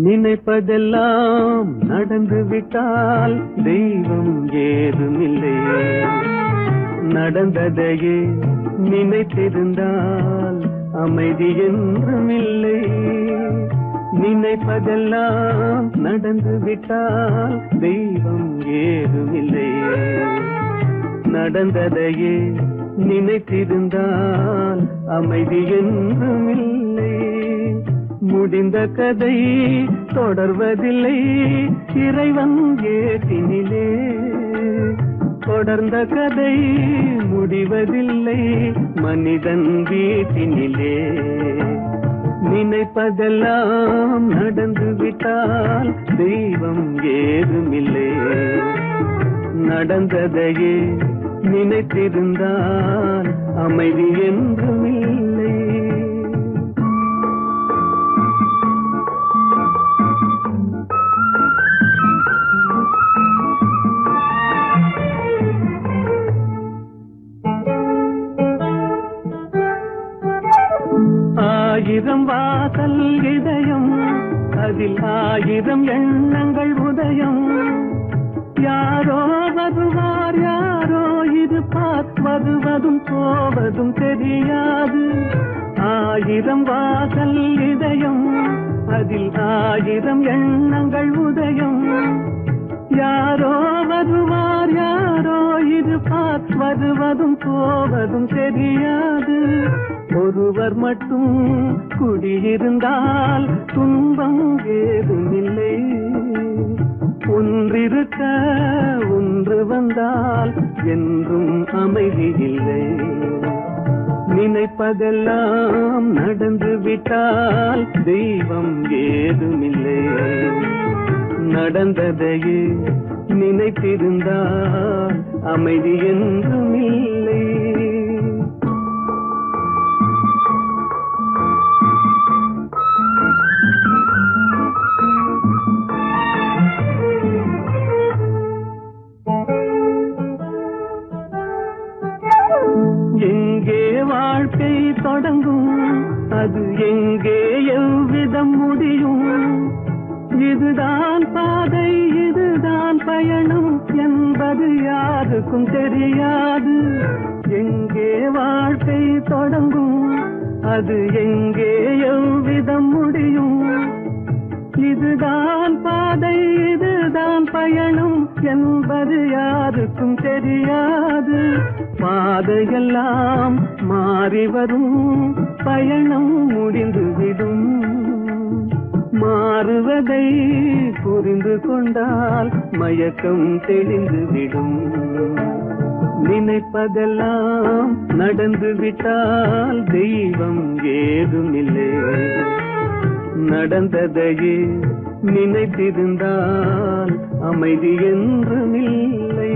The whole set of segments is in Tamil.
நினைப்பதெல்லாம் நடந்து விட்டால் தெய்வம் ஏதுமில்லை. நடந்ததையே நினைத்திருந்தால் அமைதி என்றும் இல்லை. நினைப்பதெல்லாம் நடந்து விட்டால் தெய்வம் ஏதுமில்லை. நடந்ததையே நினைத்திருந்தால் அமைதி என்றும் இல்லை. முடிந்த கதை தொடர்வதில்லை இறைவன் ஏற்றினிலே. தொடர்ந்த கதை முடிவதில்லை மனிதன் வீட்டினிலே. நினைப்பதெல்லாம் நடந்து விட்டால் தெய்வம் ஏதுமில்லை. நடந்ததையே நினைத்திருந்தால் அமைதி என்றும் இல்லை. ஆயிரம் வாசல் இதயம், அதில் ஆயிரம் எண்ணங்கள் உதயம். யாரோ வருவார் யாரோ இருப்பார், வருவதும் போவதும் தெரியாது. ஆயிரம் வாசல் இதயம், அதில் ஆயிரம் எண்ணங்கள் உதயம். யாரோ வருவார் யாரோ இருப்பார், வருவதும் போவதும் தெரியாது. ஒருவர் மட்டும் குடியிருந்தால் துன்பம் ஏதுமில்லை. ஒன்றிருக்க ஒன்று வந்தால் என்றும் அமைதி இல்லை. நினைப்பதெல்லாம் நடந்து விட்டால் தெய்வம் ஏதுமில்லை. நடந்ததையே நினைத்திருந்தால் அமைதி என்றும் இல்லை. எங்கே வாழ்க்கை தொடங்கும், அது எங்கே எவ்விதம் முடியும்? இதுதான் பாதை இதுதான் பயணம் என்பது யாருக்கும் தெரியாது. எங்கே வாழ்க்கை தொடங்கும், அது எங்கே எவ்விதம் முடியும்? இதுதான் பாதை இதுதான் பயணம் என்பது யாருக்கும் தெரியாது. பாதையெல்லாம் மாறி வரும், பயணம் முடிந்துவிடும். மாறுவதை புரிந்து கொண்டால் மயக்கம் தெளிந்துவிடும். நினைப்பதெல்லாம் நடந்து விட்டால் தெய்வம் ஏதுமில்லை. நடந்ததையே நினைத்திருந்தால் அமைதி என்றும் இல்லை.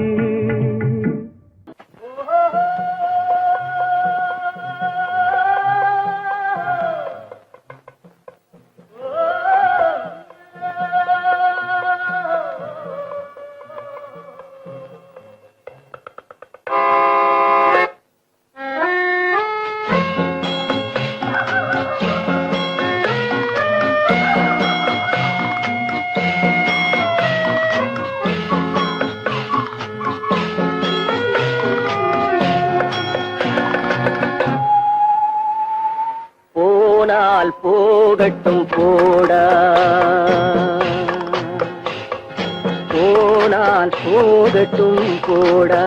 போகட்டும் போடா, போனால் போகட்டும் போடா.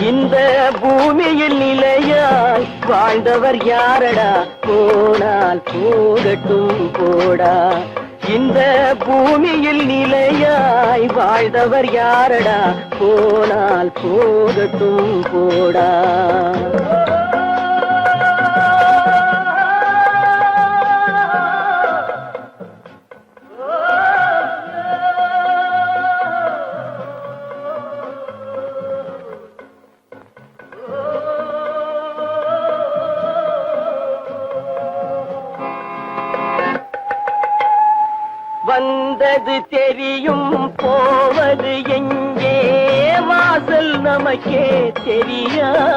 இந்த பூமியில் நிலையாய் வாழ்ந்தவர் யாரடா? போனால் போகட்டும் போடா. இந்த பூமியில் நிலையாய் வாழ்ந்தவர் யாரடா? போனால் போகட்டும் போடா. வந்தது தெரியும் போவது எங்கே, வாசல் நமக்கே தெரியாது.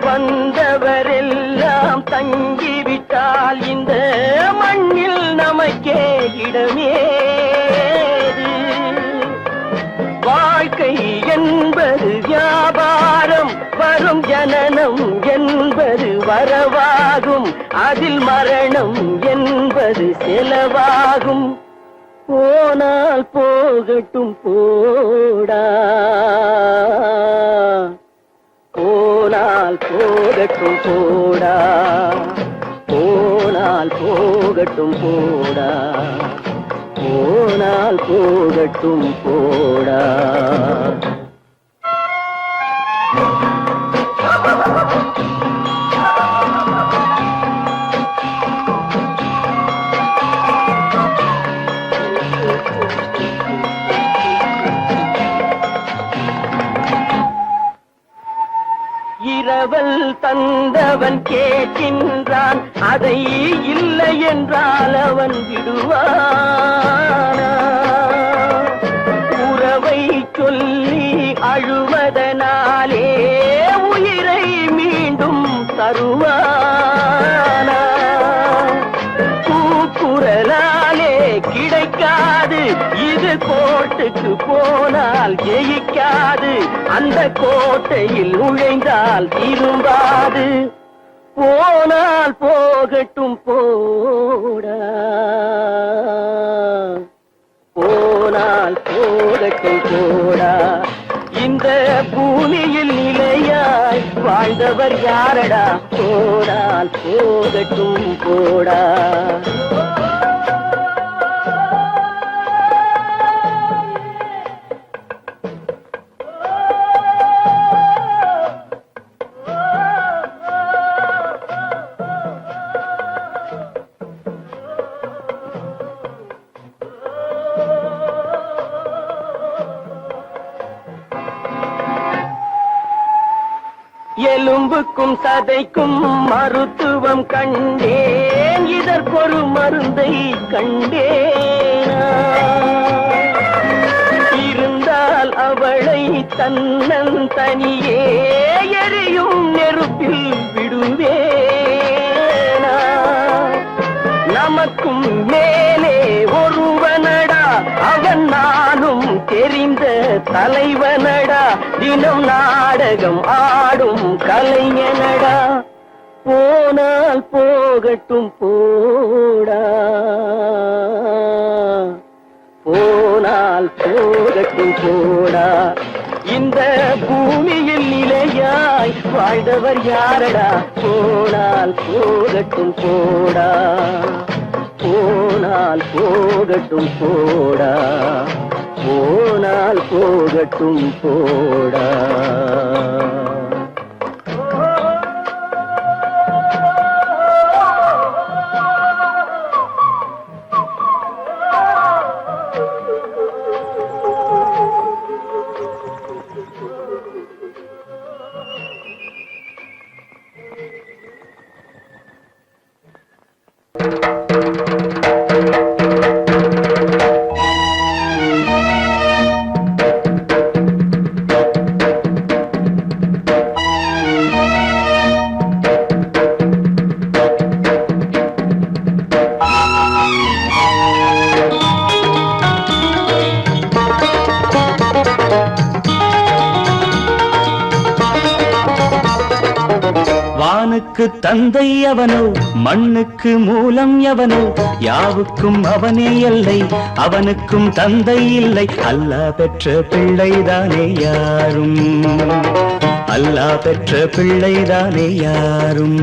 வந்தவரெல்லாம் தங்கிவிட்டால் இந்த மண் நமக்கே இடமேது. வாழ்க்கை என்பது வியாபாரம், வரும் ஜனனம் என்பது வரவாகும், அதில் மரணம் என்பது செலவாகும். போனால் போகட்டும் போடா, போனால் போகட்டும் போடா, போனால் போகட்டும் போடா, போனால் போகட்டும் போடா. இரவல் தந்தவன் கேட்கின்றான், அதை இல்லை என்றால் அவன் விடுவானா? உறவை சொல்லி அழுவதனாலே உயிரை மீண்டும் தருவானா? கூக்குரலாலே கிடைக்காது, இது கோட்டுக்கு போனால் ஜெயிக்காது, அந்த கோட்டையில் நுழைந்தால் திரும்பாது. போனால் போகட்டும் போடா, போனால் போகட்டும் போடா. இந்த பூமியில் நிலையாய் வாழ்ந்தவர் யாரடா? போனால் போகட்டும் போடா. எலும்புக்கும் சதைக்கும் மருத்துவம் கண்டேன், இதற்கொரு மருந்தை கண்டேனா? இருந்தால் அவளை தன்னந்தனியே எரியும் நெருப்பில் விடுவேனா? நமக்கும் மேலே ஒருவனடா, அவன் நானும் தெரிந்த தலைவனடா, தினம் நாடகம் ஆடும் கலைஞனடா. போனால் போகட்டும் போடா, போனால் போகட்டும் போடா. இந்த பூமியில் நிலையாய் வாழ்ந்தவர் யாரடா? போனால் போகட்டும் போடா, போனால் போகட்டும் போடா, போனால் போகட்டும் போடா. வானுக்கு தந்தை அவனோ, மண்ணுக்கு மூலம் எவனோ, யாவுக்கும் அவனே எல்லை, அவனுக்கும் தந்தை இல்லை. அல்லாஹ் பெற்ற பிள்ளைதானே யாரும், அல்லாஹ் பெற்ற பிள்ளைதானே யாரும்.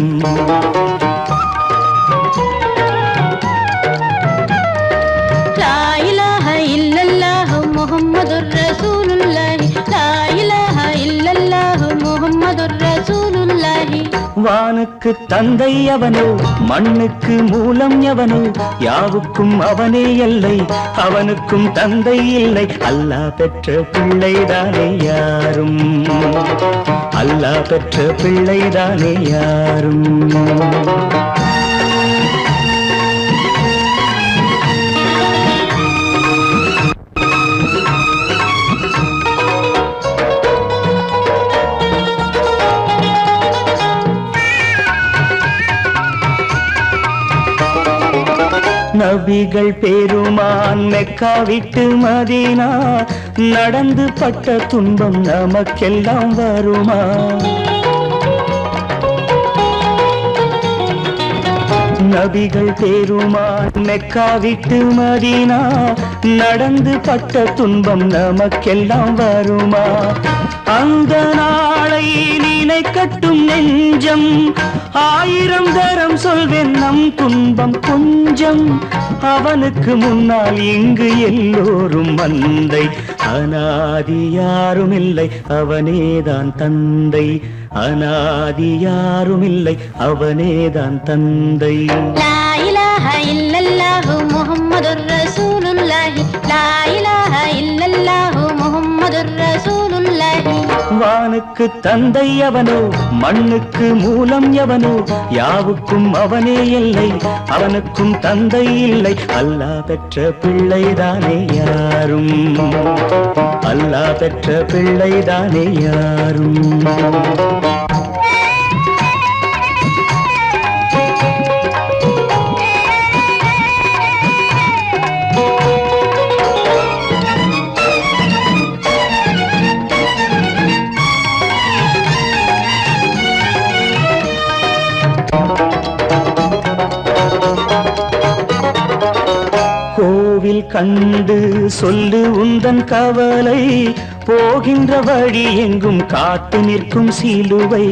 லா இலாஹ இல்லல்லாஹு முஹம்மதுர் ரசூலுல்லாஹி, லா இலாஹ இல்லல்லாஹு முஹம்மதுர் ரசூலுல்லாஹி. வானுக்கு தந்தை அவனோ, மண்ணுக்கு மூலம் எவனோ, யாவுக்கும் அவனே எல்லை, அவனுக்கும் தந்தை இல்லை. அல்லாஹ் பெற்ற பிள்ளைதானே யாரும், அல்லாஹ் பெற்ற பிள்ளைதானே யாரும். நபிகள் பெருமான் மெக்கா விட்டு மதீனா நடந்து பட்ட துன்பம் நமக்கெல்லாம் வருமா? நபிகள் பெருமான் மெக்கா விட்டு மதீனா நடந்து பட்ட துன்பம் நமக்கெல்லாம் வருமா? அந்த நாளை நினைக்கட்டும் நெஞ்சம், 1000 தரம் சொல்வேன் நம் துன்பம் கொஞ்சம். அவனுக்கு முன்னால் இங்கு எல்லோரும் மந்தை, அனாதி யாரும் இல்லை அவனேதான் தந்தை, அனாதி யாரும் இல்லை அவனேதான் தந்தை. லா இலாஹ இல்லல்லாஹு முஹம்மதுர் ரசூலுல்லாஹி, லா இலாஹ இல்லல்லாஹு முஹம்மதுர் ரசூலுல்லாஹி. வானுக்கு தந்தை அவனோ, மண்ணுக்கு மூலம் எவனோ, யாவுக்கும் அவனே எல்லை, அவனுக்கும் தந்தை இல்லை. அல்லாஹ் பெற்ற பிள்ளைதானே யாரும், அல்லாஹ் பெற்ற பிள்ளைதானே யாரும். கோவில் கண்டு சொல்லு உந்தன் கவலை, போகின்ற வழி எங்கும் காத்து நிற்கும் சிலுவை.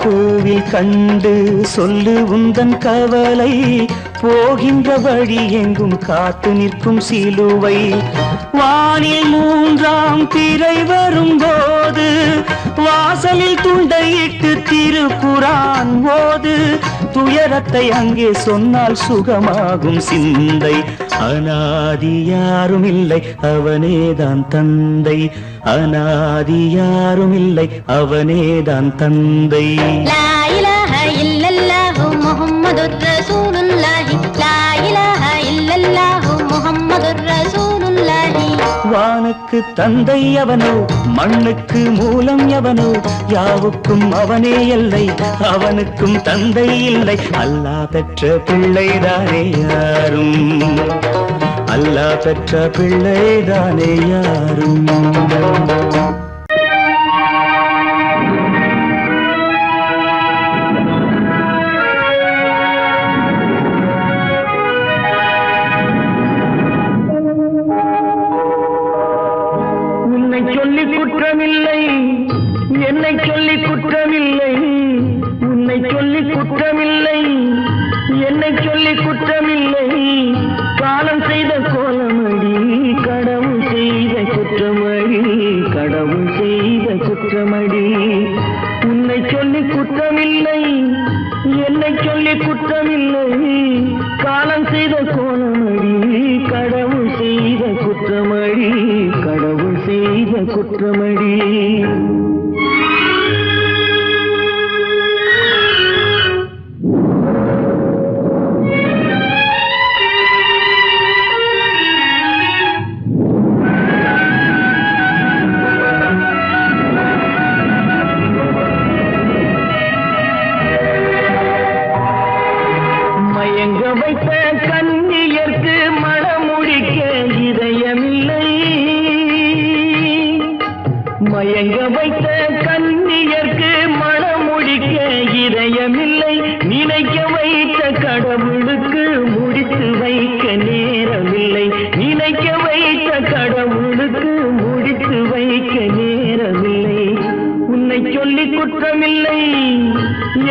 கோவில் கண்டு சொல்லு உந்தன் கவலை, போகின்ற வழி எங்கும் காத்து நிற்கும் சிலுவை. வானில் 3ஆம் பிறை வரும்போது, வாசலில் துண்டையிட்டு திருக்குரான் ஓது. துயரத்தை அங்கே சொன்னால் சுகமாகும் சிந்தை, அனாதி யாரும் இல்லை அவனேதான் தந்தை, அனாதி யாரும் இல்லை அவனேதான் தந்தை. லா இலாஹ இல்லல்லாஹு முஹம்மதுர் ரசூலுல்லாஹி, லா இலாஹ இல்லல்லாஹு முஹம்மதுர் ரசூலுல்லாஹி. வானுக்கு தந்தை அவனோ, மண்ணுக்கு மூலம் எவனோ, யாவுக்கும் அவனே எல்லை, அவனுக்கும் தந்தை இல்லை. அல்லாஹ் பெற்ற பிள்ளைதானே யாரும், அல்லாஹ் பெற்ற பிள்ளைதானே யாரும். சொல்லி குற்றமில்லை, என்னை சொல்லி குற்றமில்லை, உன்னை சொல்லி குற்றமில்லை, என்னை சொல்லி குற்றமில்லை. காலம் செய்த கோலமடி, கடவுள் செய்த குற்றமடி, கடவுள் செய்த குற்றமடி. உன்னை சொல்லி குற்றமில்லை, என்னை சொல்லி குற்றமில்லை. காலம் செய்த கோலமடி, கடவுள் செய்த குற்றமடி, கடவுள் செய்த குற்றமடி. மயங்க வைத்த கன்னியர்க்கு மணமுடிக்க இதயமில்லை, மயங்க வைத்த கன்னியர்க்கு மணமுடிக்க இதயமில்லை. நினைக்க வைத்த கடவுளுக்கு முடித்து வைக்க நேரமில்லை, நினைக்க வைத்த கடவுளுக்கு முடித்து வைக்க நேரமில்லை. உன்னை சொல்லி குற்றமில்லை,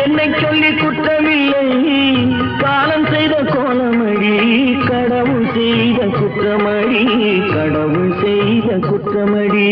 என்னை சொல்லி குற்றமில்லை. காலம் செய்த கோலமடி, கடவுள் செய்த குற்றமடி, கடவுள் செய்த குற்றமடி.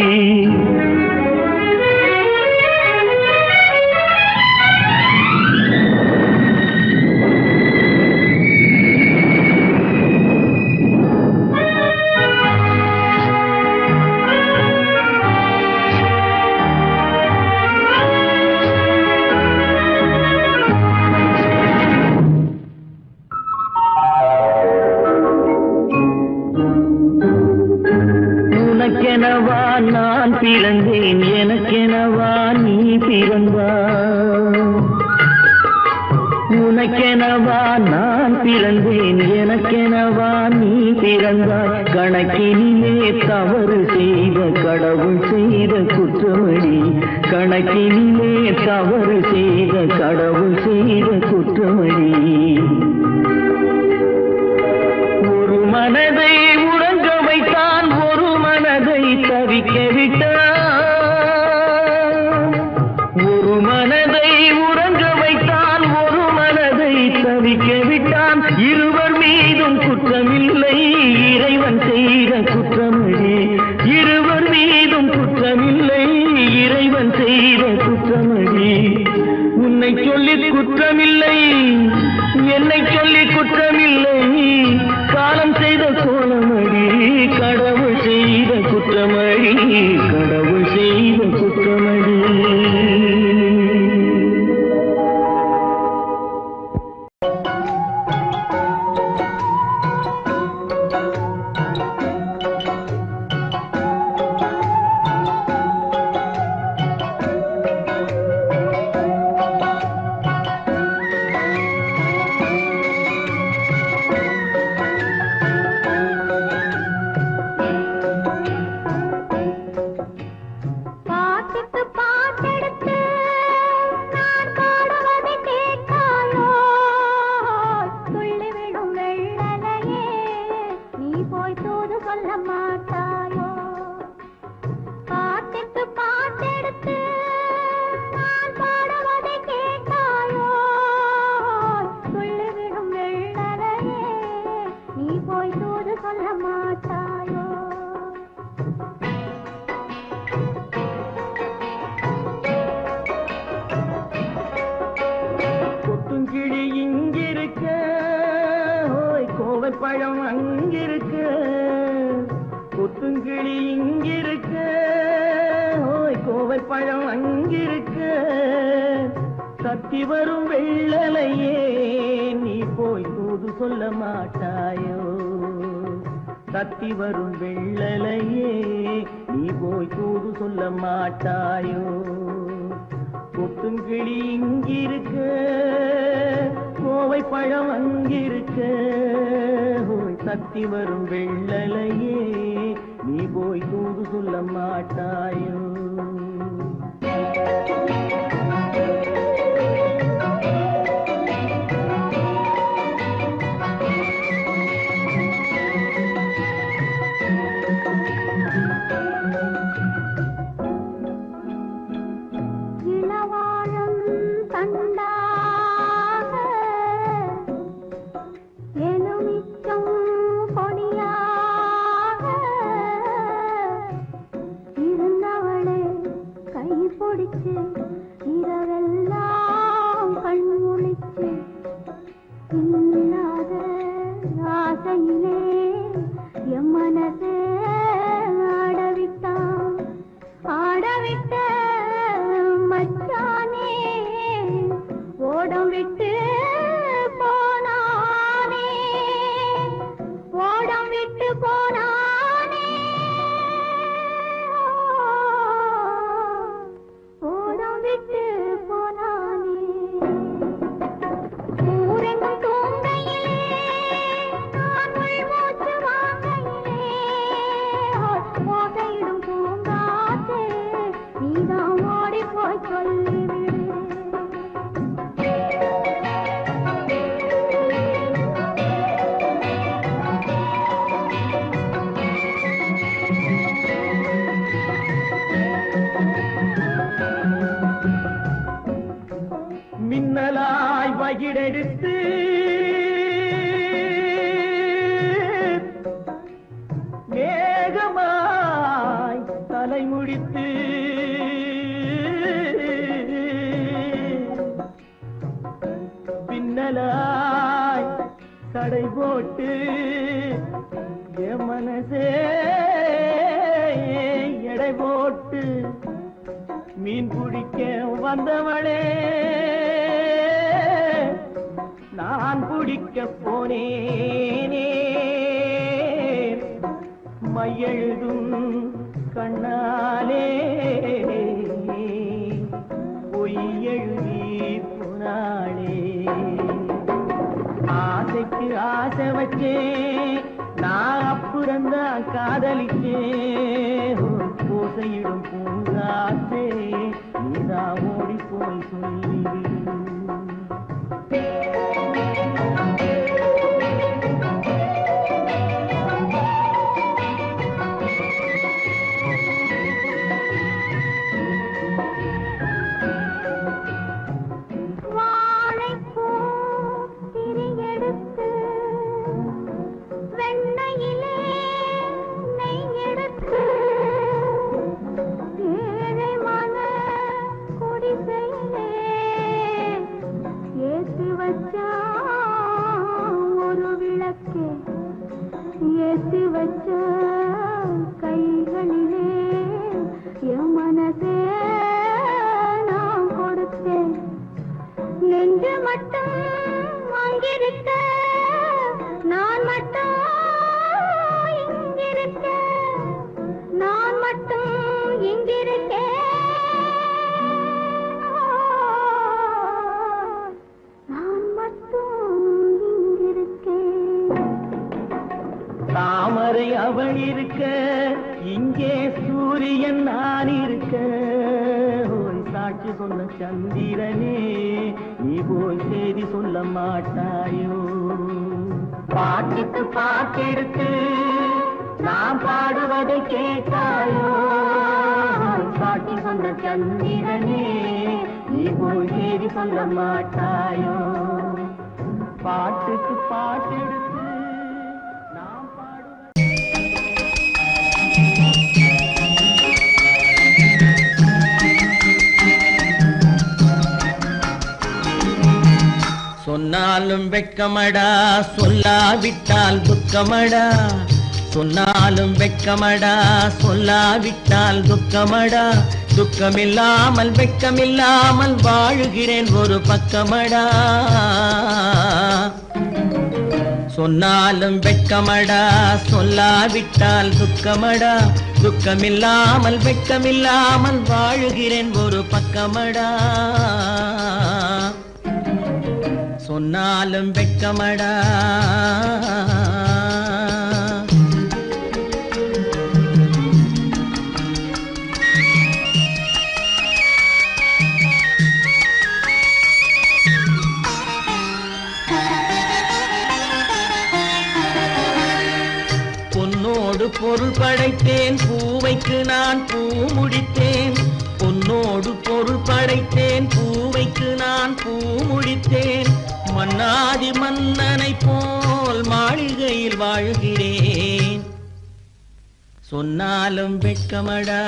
உனக்கெனவா நான் பிறந்தேன், எனக்கெனவா நீ பிறந்தாய். உனக்கெனவா நான் பிறந்தேன், எனக்கெனவா நீ பிறந்தாய். கணக்கினிலே தவறு செய்த கடவுள் செய்த குற்றமடி, கணக்கினிலே தவறு செய்த கடவுள் செய்த குற்றமடி. ஒரு மனதை உறங்க வைத்தான், ஒரு மனதை தவிக்க விட்டான். ஒரு மனதை உறங்க வைத்தான், ஒரு மனதை தவிக்க விட்டான். இருவர் மீதும் குற்றமில்லை, இறைவன் செய்த குற்றமடி. இருவர் மீதும் குற்றமில்லை, இறைவன் செய்த குற்றமடி. உன்னை சொல்லி குற்றமில்லை, என்னை சொல்லி குற்றமில்லை, காலம் செய்த கோலமடி. கடவுள் செய்த குற்றமடி, கடவுள் செய்த குற்றமடி. பாட்டுக்கு பாட்டெடுத்து நான் பாடுவதை கேட்காயோ? துள்ளி விடும் வெள்ளலையே, நீ போய் தூது சொல்ல மாட்டாயோ? பாட்டுக்கு பாட்டெடுத்து நான் பாடுவதை கேட்காயோ? துள்ளி விடும் வெள்ளலையே, நீ போய் தூது சொல்ல மாட்டாயோ? கொத்துங்கிளி இங்கிருக்க, ஓய் கோவைப்பழம் அங்கிருக்க. கொத்துங்கிளி இங்கிருக்க, ஓய் கோவைப்பழம் அங்கிருக்க. தத்தி வரும் வெள்ளலையே, நீ போய் தூது சொல்ல மாட்டாயோ? தத்தி வரும் வெள்ளலையே, நீ போய் தூது சொல்ல மாட்டாயோ? கொத்துங்கிளி இங்கிருக்க, கோவை பழம் அங்கிருக்க. ஓய் தத்தி வரும் வெள்ளலையே, நீ போய் தூது சொல்ல மாட்டாயோ? இளவாழம் தண்டாக எலுமிச்சம் கொடியாக இருந்தவளே, கை பிடிச்சு இரவெல்லாம் கண் முழிச்சு, இல்லாத ஆசையிலே என் மனசே ஆடவிட்டான். ஆடவிட்ட மச்சானே, ஓடம் விட்டு போனானே, ஓடம் விட்டு போனானே, ஓடம் விட்டு போனானே. ஊரெங்கும் தூங்கையிலே, நான் உள்மூச்சு வாங்கையிலே, ஓசையிடும் பூங்காற்றே, நீதான் ஓடி போய் சொல்லிவிடு. மின்னலாய் வகிடெடுத்து மேகமாய் தலைமுடித்து, பின்னலாய் கடை போட்டு என் மனசே எடை போட்டு மீன் பிடிக்க வந்தவளே, நான் பிடிக்க போனேனே. மையெழுதும் கண்ணாலே பொய் எழுதி போனாளே. காதலிச்சே பூசையிடும் பூங்காற்றே நீதா ஓடி போய் சொல்லிவிடு. ஏத்தி வச்ச கைகளிலே என் மனசே நான் கொடுத்தேன். நெஞ்சு மட்டும் அங்கிருக்க நான் மட்டும் இங்கிருக்க நான் மட்டும் இங்கிருக்கேன். தாமரை அவள் இருக்க இங்கே சூரியன் நான் இருக்க ஓய் சாட்சி சொன்ன சந்திரனே நீ போய் செய்தி சொல்ல மாட்டாயோ. பாட்டுக்கு பாட்டெடுத்து நான் பாடுவதை கேட்டாயோ. சாட்சி சொன்ன சந்திரனே நீ போய் செய்தி சொல்ல மாட்டாயோ. பாட்டுக்கு பாட்டெடுத்து சொன்னாலும் வெட்கமடா சொல்லாவிட்டால் துக்கமடா. சொன்னாலும் வெட்கமடா சொல்லாவிட்டால் துக்கமடா. துக்கமில்லாமல் வெட்கமில்லாமல் வாழுகிறேன் ஒரு பக்கமடா. சொன்னாலும் வெட்கமடா சொல்லாவிட்டால் துக்கமடா. துக்கமில்லாமல் வெட்கமில்லாமல் வாழுகிறேன் ஒரு பக்கமடா. சொன்னாலும் வெட்கமடா. பொன்னோடு பொருள் படைத்தேன் பூவைக்கு நான் பூ முடித்தேன். பொன்னோடு பொருள் படைத்தேன் பூவைக்கு நான் பூ முடித்தேன். மன்னாதி மன்னனை போல் மாளிகையில் வாழ்கிறேன். சொன்னாலும் வெட்கமடா.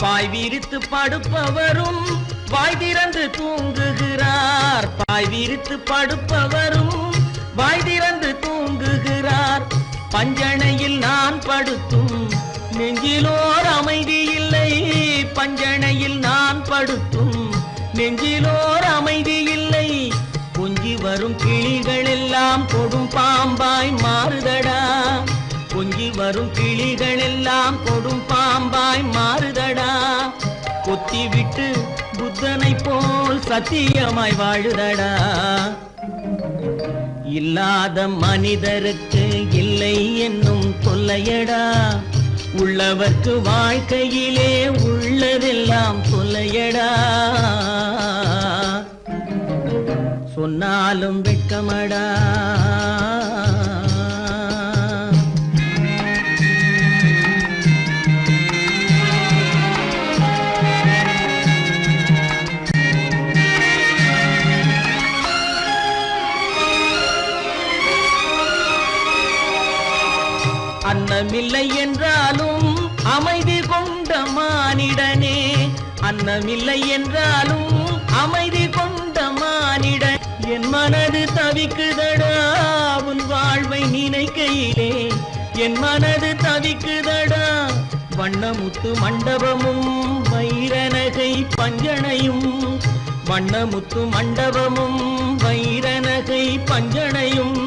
பாய் விரித்து படுப்பவரும் வாய் திறந்து தூங்குகிறார். பாய் விரித்து படுப்பவரும் வாய் திறந்து தூங்குகிறார். பஞ்சணையில் நான் படுத்தும் நெஞ்சிலோர் அமைதி இல்லை. பஞ்சணையில் நான் படுத்தும் நெஞ்சிலோர் அமைதி இல்லை. கொஞ்சி வரும் கிளிகள் எல்லாம் கொடும் பாம்பாய் மாறுதடா. கொஞ்சி வரும் கிளிகள் எல்லாம் கொடும் பாம்பாய் மாறுதடா. கொத்தி விட்டு புத்தனை போல் சத்தியமாய் வாழுதடா. இல்லாத மனிதருக்கு இல்லை என்னும் தொல்லையடா. உள்ளவர்க்கு வாழ்க்கையிலே உள்ளதெல்லாம் தொல்லையடா. சொன்னாலும் வெட்கமடா. அன்னமில்லை என்றாலும் அமைதி கொண்ட மானிடனே. அன்னமில்லை என்றாலும் அமைதி கொண்ட மானிடன். என் மனது தவிக்குதடா உன் வாழ்வை நினைக்கையிலே. என் மனது தவிக்குதடா. வண்ணமுத்து மண்டபமும் வைரநகை பஞ்சனையும். வண்ணமுத்து மண்டபமும் வைரநகை பஞ்சனையும்.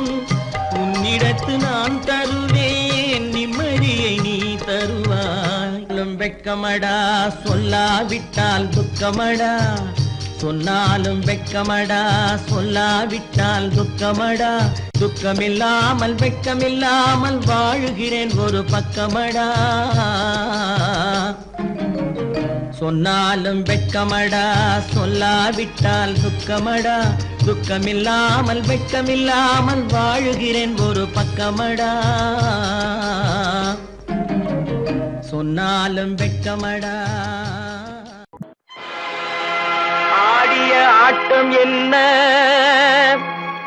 உன் உன்னிடத்து நான் தருவேன் நிம்மதியை நீ தருவாய். வெட்கமடா சொல்லாவிட்டால் துக்கமடா, சொன்னாலும் வெட்கமடா சொல்லாவிட்டால் துக்கமடா. துக்கமில்லாமல் வெட்கமில்லாமல் வாழுகிறேன் ஒரு பக்கமடா. சொன்னாலும் வெட்கமடா சொல்லாவிட்டால் துக்கமடா. துக்கமில்லாமல் வெட்கமில்லாமல் வாழுகிறேன் ஒரு பக்கமடா. சொன்னாலும் வெட்கமடா. ஆடிய ஆட்டம் என்ன,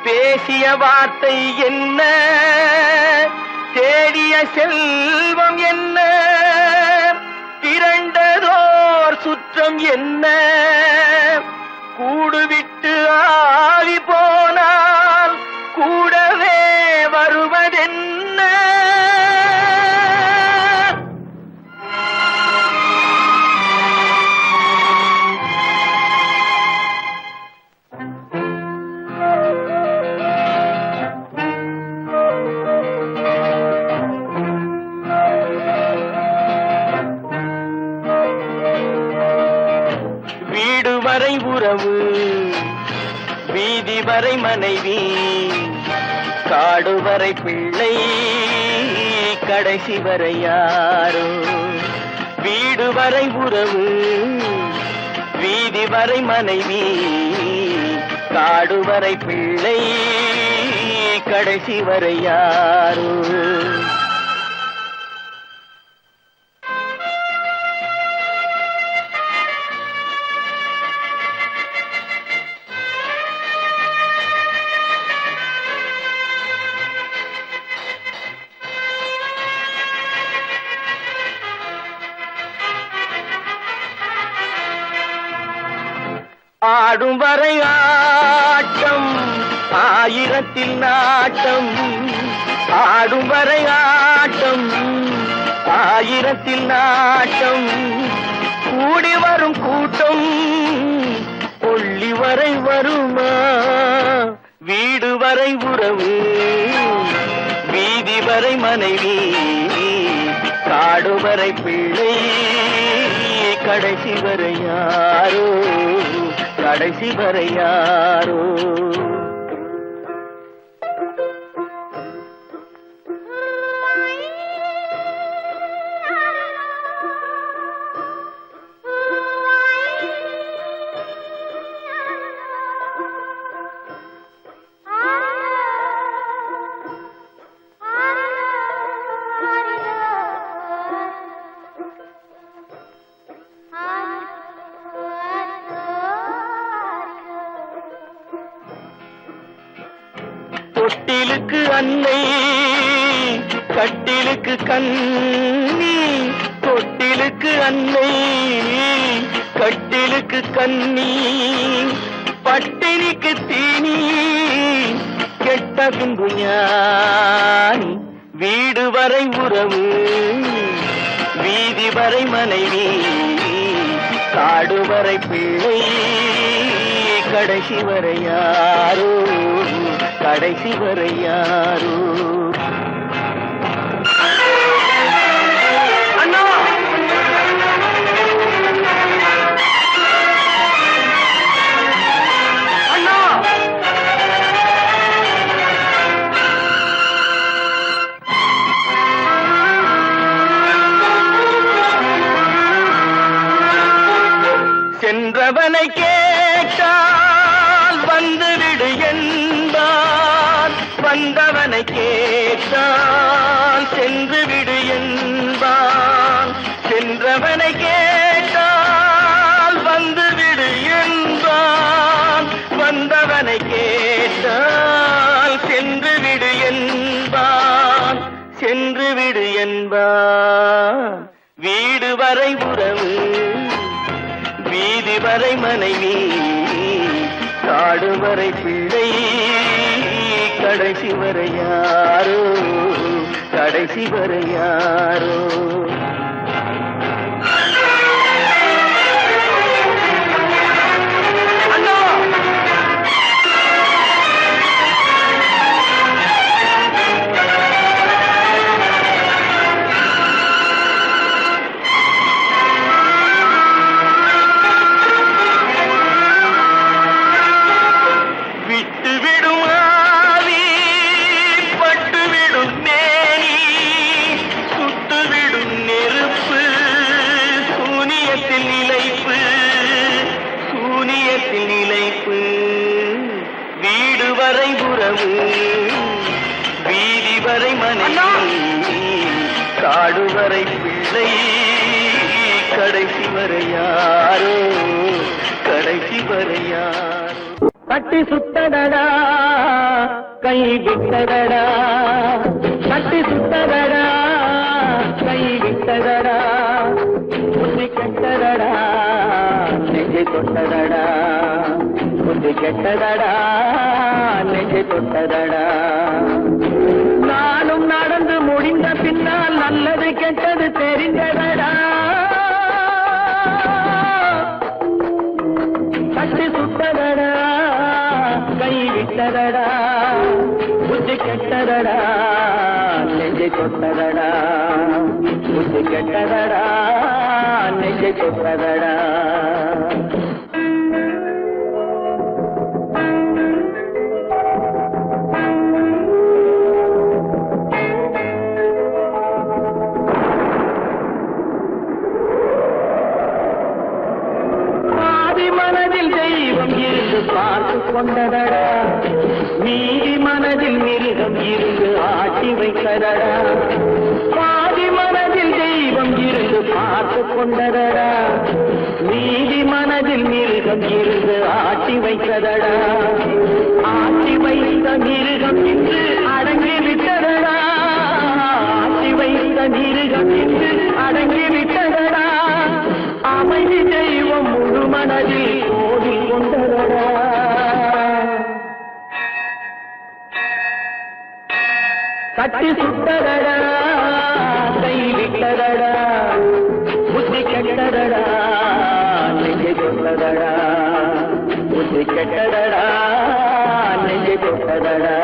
பேசிய வார்த்தை என்ன, தேடிய செல்வம் என்ன, திரண்டதோர் சுற்றம் என்ன, கூடுவிட்டு ஆவி போனால் கூடவே வருவதென்ன. வரை உறவு, வீதி வரை மனைவி, காடு வரை பிள்ளை, கடைசி வரை யாரோ. வீடு வரை உறவு, வீதி வரை மனைவி, காடு வரை பிள்ளை, கடைசி வரை யாரோ. ஆடும் வரை ஆட்டம், ஆயிரத்தில் நாட்டம். ஆடும் வரை ஆட்டம், ஆயிரத்தில் நாட்டம். கூடி வரும் கூட்டம் கொள்ளி வரை வருமா. வீடு வரை உறவு, வீதி வரை மனைவி, காடு வரை பிள்ளை, கடைசி வரை யாரோ, கடைசி வரை யாரோ. தொட்டிலுக்கு அன்னை, கட்டிலுக்கு கண்ணி. தொட்டிலுக்கு அன்னை, கட்டிலுக்கு கண்ணி. பட்டினிக்கு தீனி, கெட்ட பின்பு ஞானி. வீடு வரை உறவு, வீதி வரை மனைவி, காடு வரை பிள்ளை, கடைசி வரை யாரோ, கடைசி வரை யாரோ. அண்ணா அண்ணா, சென்றவனை கேட்டால் வந்துவிடு என்பான், வந்தவனை கேட்டால் சென்று விடு என்பான். சென்றவனை கேட்டால் வந்துவிடு என்பான், வந்தவனை கேட்டால் சென்று விடு என்பான், சென்று விடு என்பான். வீடு வரை உறவு, வீதி வரை மனைவி, காடு வரை பிள்ளை, கடைசி வரை யாரோ, கடைசி வரை யாரோ. அண்ணா காடுவரை பிள்ளை கடைசி வரை யாரோ கடைசி வரை யாரோ கட்டி சுட்டதடா கை விட்டதடா கட்டி சுட்டதடா கை விட்டதடா புத்தி கெட்டதடா நெஞ்சை தொட்டதடா புத்தி கெட்டதடா நெஞ்சை தொட்டதடா நானும் நடந்து முடிந்த பின்னால் நல்லது கெட்டது தெரிந்ததடா கட்டி சுட்டதடா கை விட்டதடா புத்தி கெட்டதடா நெஞ்சை தொட்டதடா புத்தி கெட்டதடா நெஞ்சை தொட்டதடா பார்த்து கொண்டதடா மீதி மனதில் மிருகம் இருந்து ஆட்டி வைத்ததடா பாதி மனதில் தெய்வம் இருந்து பார்த்து கொண்டதடா மீதி மனதில் மிருகம் இருந்து ஆட்டி வைத்ததடா ஆட்டி வைத்த மிருகம் இன்று அடங்கி விட்டதடா ஆட்டி வைத்த மிருகம் இன்று அடங்கி விட்டதடா அமைதி தெய்வம் முழு மனதில் கோவில் கொண்டதடா கட்டி சுட்டதடா கை விட்டதடா புத்தி கெட்டதடா நெஞ்சை தொட்டதடா புத்தி கெட்டதடா நெஞ்சை தொட்டதடா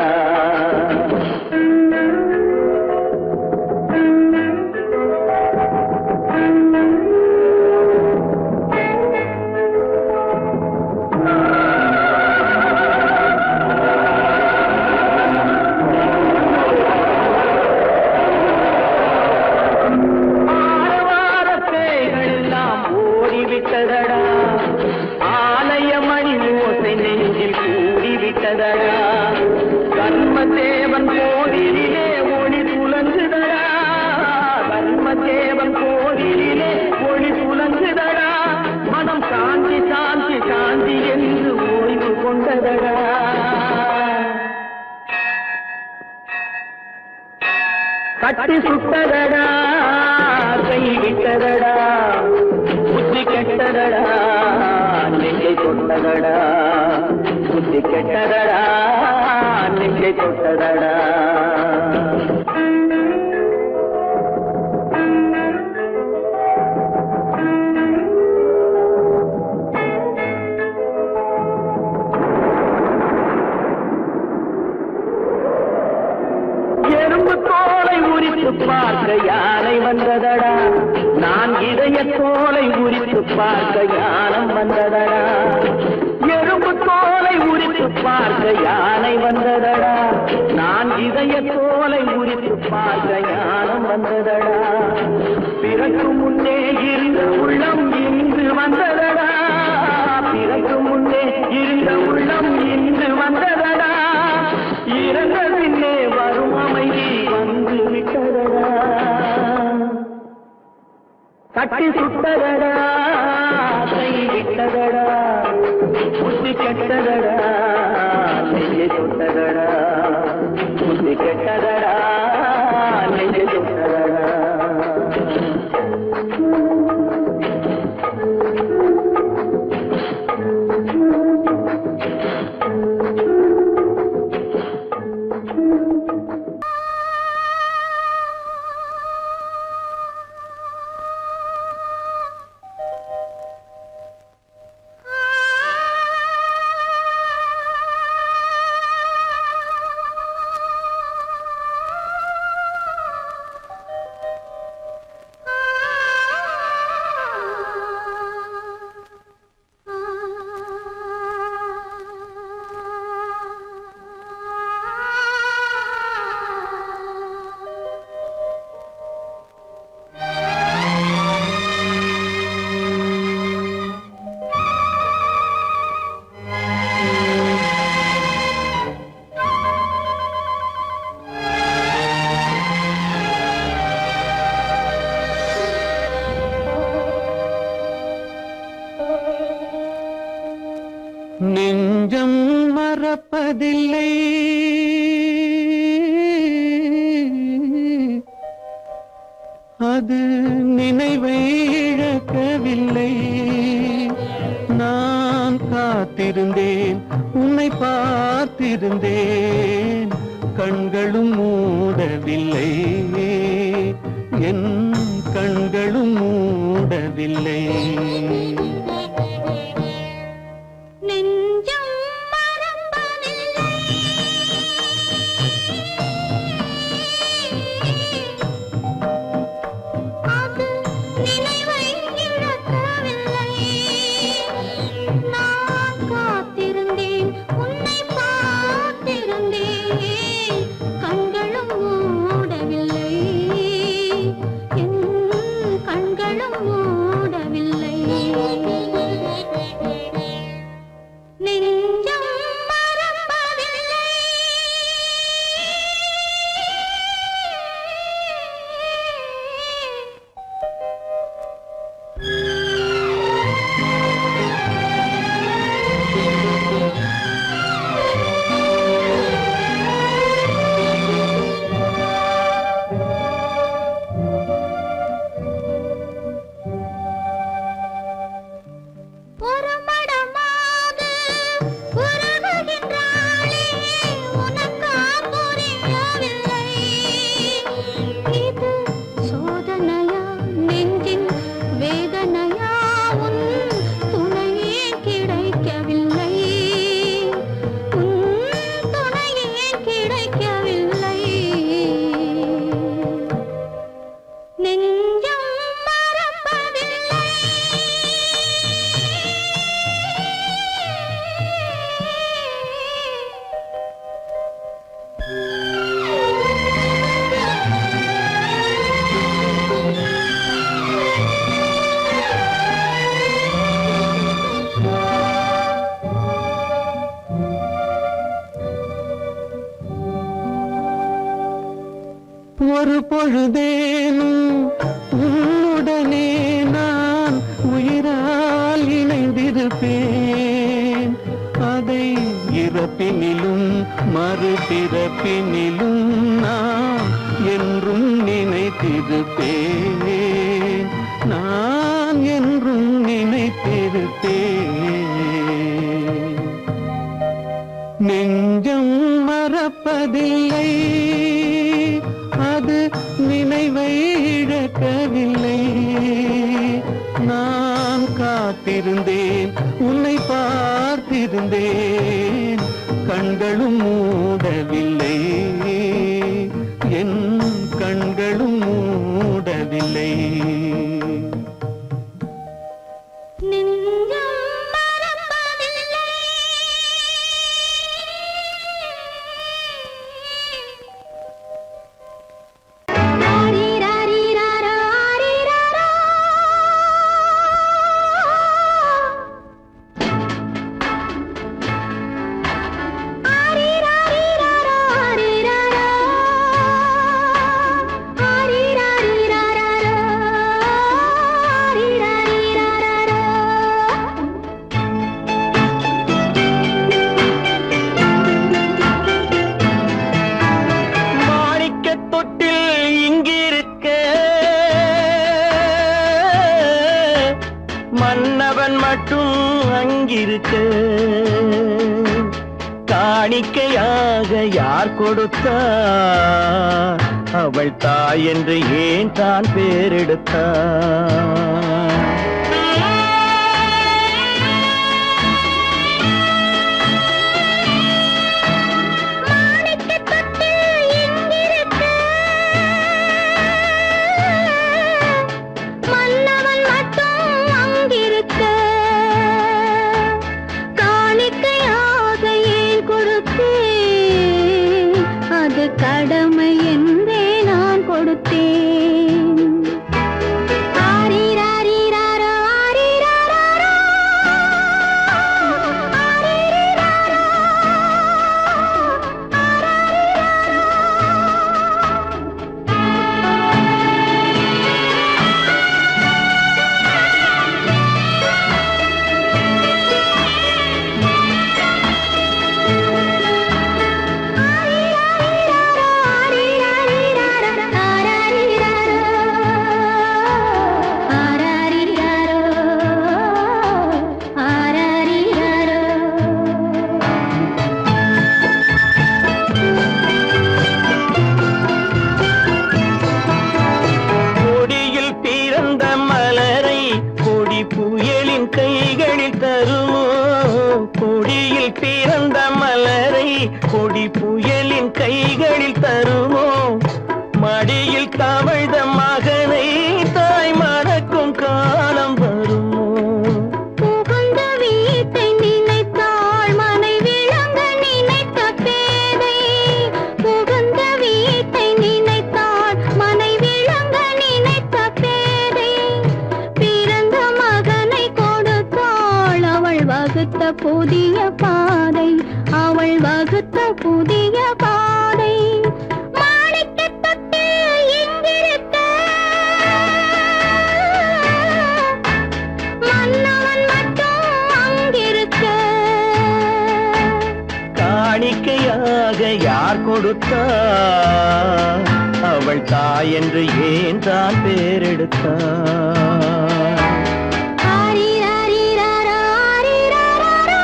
ஆலயமணி ஓசை நெஞ்சில் கூடிவிட்டதடா கர்மதேவன் கோவிலிலே ஒளி புலங்குதடா கர்மதேவன் கோவிலிலே ஒளி புலங்குதடா மனம் சாந்தி சாந்தி சாந்தி என்று ஓய்வு கொண்டதடா கட்டி சுட்டதடா கை விட்டதடா புத்தி கெட்டதடா நெஞ்சை தொட்டதடா புத்தி கெட்டதடா நெஞ்சை தொட்டதடா எறும்பு தோலை உரித்து பார்க்க யானை வந்ததடா நான் இதய தோலை உரித்து பார்க்க யானம் வந்ததடா எறும்பு தோலை உரித்து பார்க்க யானை வந்ததடா நான் இதய தோலை உரித்து பார்க்க யானம் வந்ததடா பிறகு முன்னே இருந்த உள்ளம் இன்று வந்ததடா பிறகு முன்னே இருந்த உள்ளம் இன்று வந்ததடா இறந்த பின்னே வரும் அமைதி வந்து விட்டதடா கட்டி சுட்டதடா கை விட்டதடா புத்தி கெட்டதடா நெஞ்சை தொட்டதடா புத்தி கெட்டதடா நெஞ்சை தொட்டதடா நெஞ்சம் மறப்பதில்லை, அது நினைவை இழக்கவில்லை. நான் காத்திருந்தேன், உன்னை பார்த்திருந்தேன், கண்களும் மூடவில்லை, என் கண்களும் மூடவில்லை. நெஞ்சம் மறப்பதில்லை, அது நினைவை இழக்கவில்லை. நான் காத்திருந்தேன், உன்னை பார்த்திருந்தேன், கண்களும் மூடவில்லை, என் கண்களும் மூடவில்லை. நெஞ்சம் மறப்பதில்லை. ஒரு மடமாக உருகுகின்றாளே, உனக்கா புரியவில்லை? இது சோதனையா, நெஞ்சின் வேதனையா, உன் துணையே கிடைக்கவில்லை, உன் துணையே கிடைக்கவில்லை. நெஞ்சம் மறப்பதில்லை. ஒரு பொழுதேனும் உன்னுடனே நான் உயிரால் இணைந்திருப்பேன். அதை இறப்பினிலும் மறுபிறப்பினிலும் நான் என்றும் நினைத்திருப்பேன், நான் என்றும் நினைத்திருப்பேன். நெஞ்சம் மறப்பதில்லை, அது நினைவை இழக்கவில்லை. நான் காத்திருந்தேன், உன்னை பார்த்திருந்தேன், கண்களும் மூடவில்லை, என் கண்களும் மூடவில்லை. நெஞ்சம் மறப்பதில்லை. ஆரிராரிராரா, ஆரிராரா. ஆரிராரிராரா, ஆரிராரா. ஆரிராரிராரா, ஆரிராரிராரா. மாணிக்கத் தொட்டில் இங்கிருக்க, மன்னவன் மட்டும் அங்கிருக்க. காணிக்கையாக யார் கொடுத்தார்? அவள் தாய் என்று ஏன் தான் பேரெடுத்தார்? மாணிக்கத் தொட்டில் இங்கிருக்க, மன்னவன் மட்டும் அங்கிருக்க. காணிக்கையாக ஏன் கொடுத்தேன்? அது கடமை என்றே நான் கொடுத்தேன். ஆரிராரி பிறந்த மலரை கொடி புயலின் கைகளில் தருமோ மடியில் தவழ்ந்த மகனை தாய் மறக்கும் காலம் வருமோ புகுந்த வீட்டை நினைத்தாள் மனை விளங்க நினைத்த பேதை புகுந்த வீட்டை நினைத்தாள் மனை விளங்க நினைத்த பேதை பிறந்த மகனை கொடுத்தாள் அவள் வகுத்த புதிய பாதை அவள் வகுத்த புதிய பாதை மாணிக்கத் தொட்டில் எங்கிருக்க மன்னவன் மட்டும் அங்கிருக்க காணிக்கையாக யார் கொடுத்தார் அவள் தாய் என்று ஏன் தான் பேரெடுத்தார் ஆரிராரிராரா, ஆரிராராரா,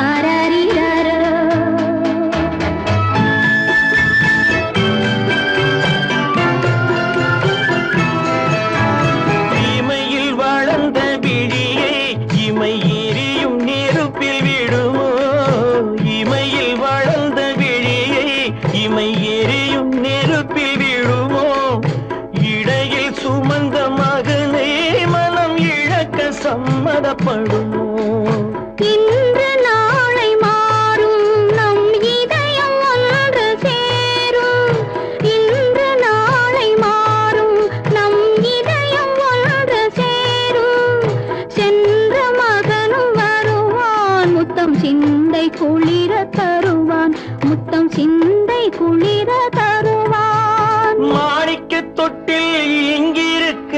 ஆரிராரா, இமையில் வளர்ந்த விழியை இமை எரியும் நெருப்பில் விடுமோ இமையில் வளர்ந்த விழியை இமை எரியும் நெருப்பில் விடுமோ இடையில் சுமந்த மகனை மனம் இழக்க சம்மதப்படுமோ இன்று நாளை மாறும் நம் இதயம் ஒன்று சேரும் இன்று நாளை மாறும் நம் இதயம் ஒன்று சேரும் சென்ற மகனும் வருவான் முத்தம் சிந்தை குளிர தருவான் முத்தம் சிந்தை குளிர தருவான் மாணிக்கத் தொட்டில் எங்கிருக்க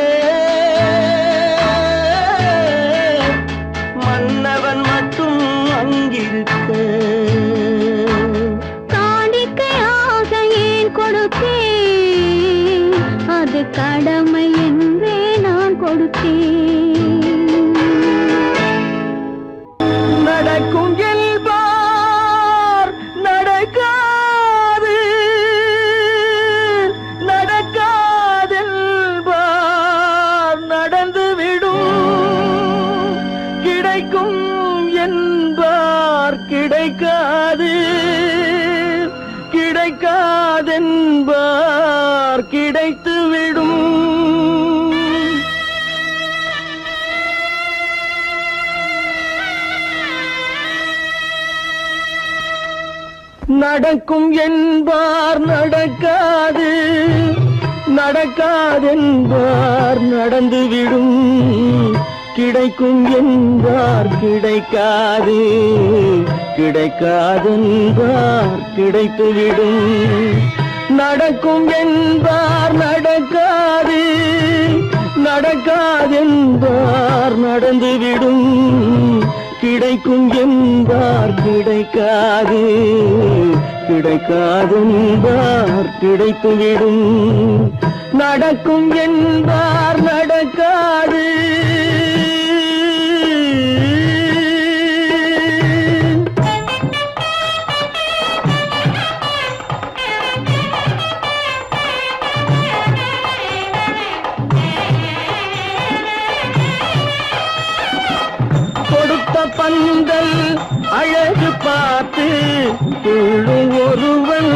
மன்னவன் மட்டும் அங்கிருக்க காணிக்கையாக ஏன் கொடுத்தேன் அது கடமை என்றே நான் கொடுத்தேன் நடக்கும் என்பார் நடக்காது நடக்காதென்பார் நடந்துவிடும் கிடைக்கும் என்பார் கிடைக்காது கிடைக்காதென்பார் கிடைத்துவிடும் நடக்கும் என்பார் நடக்காது நடக்காதென்பார் நடந்துவிடும் கிடைக்கும் என்பார் கிடைக்காது கிடைக்காதென்பார் கிடைத்துவிடும் நடக்கும் என்பார் நடக்காது நடக்காதென்பார் நடந்துவிடும் கிடைக்கும் என்பார் கிடைக்காது கிடைக்காதென்பார் கிடைத்துவிடும் நடக்கும் என்பார் நடக்காது கொடுத்த பந்தல் அழகு பார்த்து துள்ளும் ஒருவன்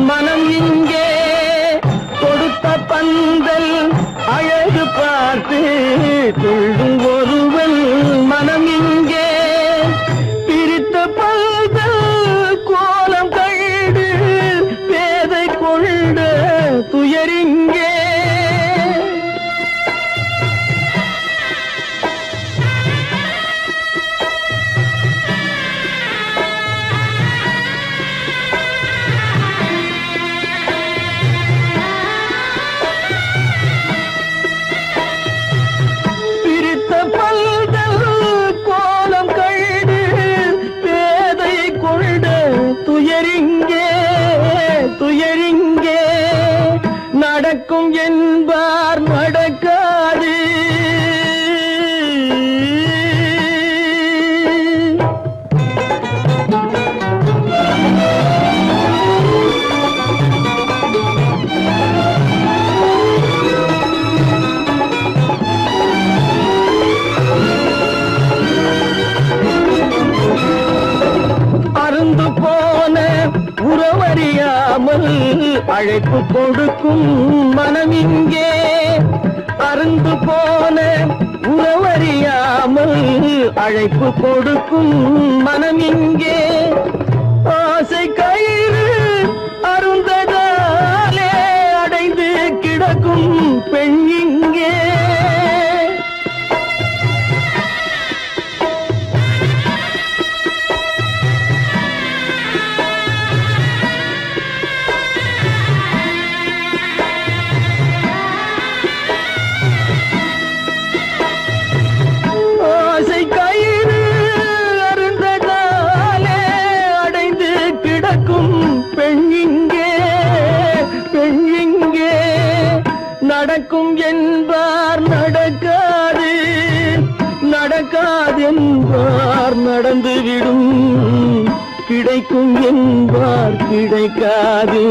மனம் இங்கே கொடுத்த பந்தல் அழகு பார்த்து துள்ளும் ஒருவன் மனம் இங்கே பிரித்த பந்தல் கோலம் கண்டு பேதை கொண்ட துயரிங்கே பிரித்த அழைப்பு கொடுக்கும் மனம் இங்கே அருந்து போன உறவறியாமல் அழைப்பு கொடுக்கும் மனம் இங்கே ஆசை கயிறு அருந்ததாலே அடைந்து கிடக்கும் பெண் இங்கே நடக்கும் என்பார் நடக்காது நடக்காது என்பார் நடந்துவிடும் கிடைக்கும் என்பார் கிடைக்காது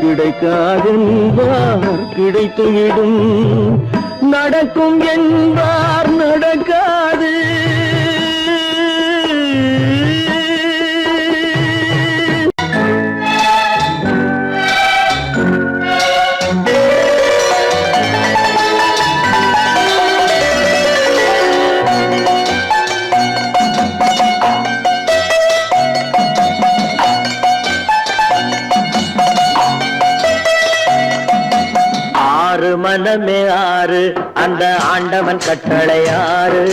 கிடைக்காது என்பார் கிடைத்துவிடும் நடக்கும் என்பார் நடக்காது மனமே ஆறு அந்த ஆண்டவன் கட்டளை ஆறு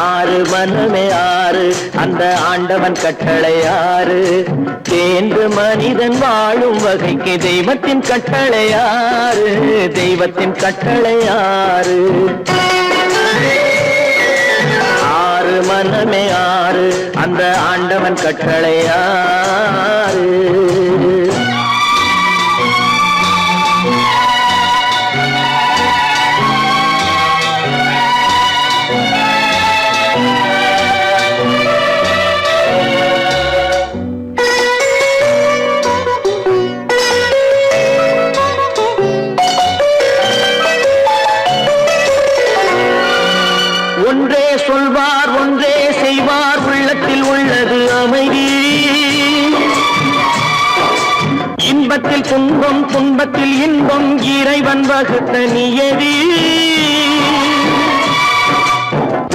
ஆறு மனமே ஆறு அந்த ஆண்டவன் கட்டளை ஆறு தேர்ந்து மனிதன் வாழும் வகைக்கு தெய்வத்தின் கட்டளை ஆறு தெய்வத்தின் கட்டளை ஆறு ஆறு மனமே ஆறு அந்த ஆண்டவன் கட்டளை ஆறு ஒன்றே சொல்வார் ஒன்றே செய்வார் உள்ளத்தில் உள்ளது அமைதி இன்பத்தில் துன்பம் துன்பத்தில் இன்பம் இறைவன் வகுத்த நியதி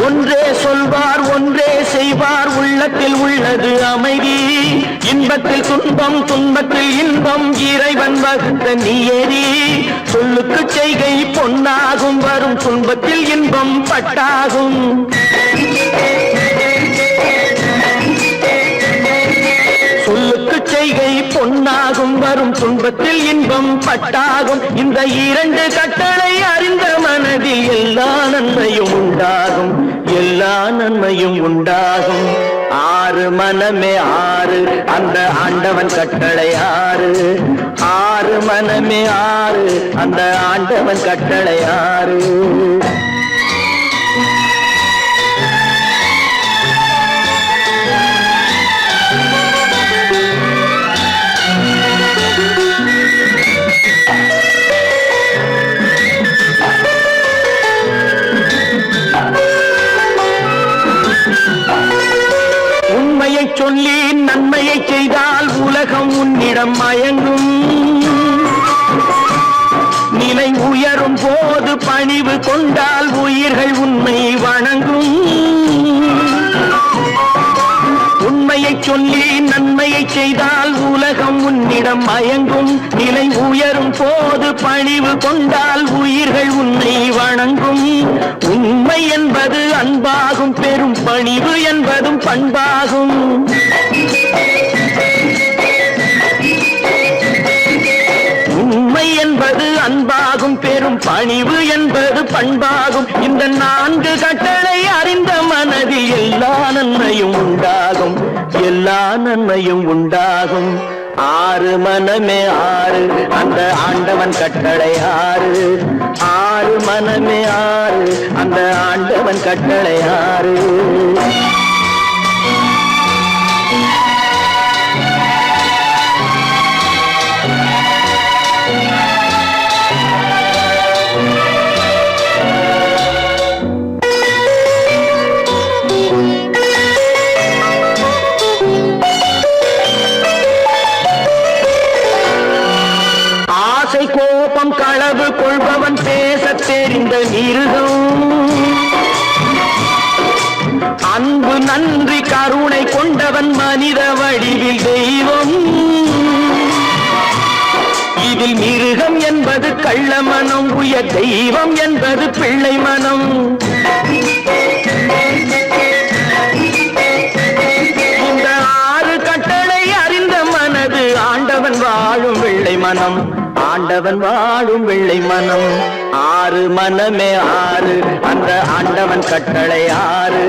ஒன்றே சொல்வார் ஒன்றே செய்வார் உள்ளத்தில் உள்ளது அமைதி இன்பத்தில் துன்பம் துன்பத்தில் இன்பம் இறைவன் வகுத்த நியதி சொல்லுக்கு செய்கை பொன்னாகும் வரும் துன்பத்தில் இன்பம் பட்டாகும் சொல்லுக்கு செய்கை பொன்னாகும் வரும் துன்பத்தில் இன்பம் பட்டாகும் இந்த இரண்டு கட்டளை அறிந்த மனதில் எல்லா நன்மையும் உண்டாகும் எல்லா நன்மையும் உண்டாகும் ஆறு மனமே ஆறு அந்த ஆண்டவன் கட்டளை ஆறு ஆறு மனமே ஆறு அந்த ஆண்டவன் கட்டளை ஆறு உண்மையை சொல்லி நன்மையை செய்தால் உலகம் உன்னிடம் மயங்கும் நிலை உயரும் போது பணிவு கொண்டால் உயிர்கள் உன்னை வணங்கும் உண்மையை சொல்லி நன்மையை செய்தால் உலகம் உன்னிடம் மயங்கும் நிலை உயரும் போது பணிவு கொண்டால் உயிர்கள் உன்னை வணங்கும் உண்மை என்பது அன்பாகும் பெரும் பணிவு என்பதும் பண்பாகும் உண்மை என்பது அன்பாகும் பெரும் பணிவு என்பது பண்பாகும் இந்த நான்கு கட்டளை அறிந்த மனதில் எல்லா நன்மையும் உண்டாகும் எல்லா நன்மையும் உண்டாகும் ஆறு மனமே ஆறு அந்த ஆண்டவன் கட்டளை ஆறு ஆறு மனமே ஆறு அந்த ஆண்டவன் கட்டளை ஆறு மிருகம். அன்பு நன்றி கருணை கொண்டவன் மனித வடிவில் தெய்வம். இதில் மிருகம் என்பது கள்ள மனம், உயர் தெய்வம் என்பது பிள்ளை மனம். இந்த 6 கட்டளை அறிந்த மனது ஆண்டவன் வாழும் வெள்ளை மனம், ஆண்டவன் வாழும் வெள்ளை மனம். 6 மனமே 6, அந்த ஆண்டவன் கட்டளை 6.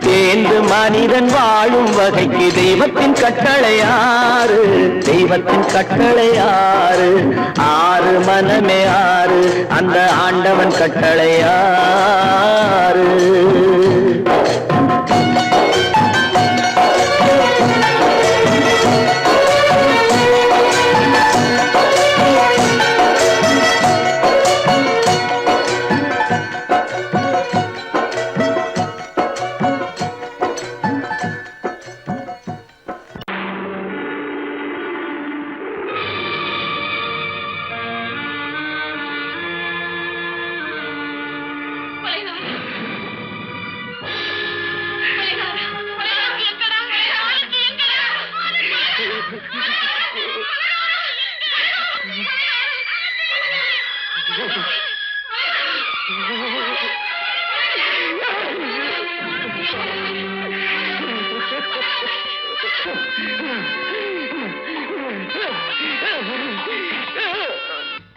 தேர்ந்து மனிதன் வாழும் வகைக்கு தெய்வத்தின் கட்டளை 6, தெய்வத்தின் கட்டளை 6. 6 மனமே 6, அந்த ஆண்டவன் கட்டளை 6.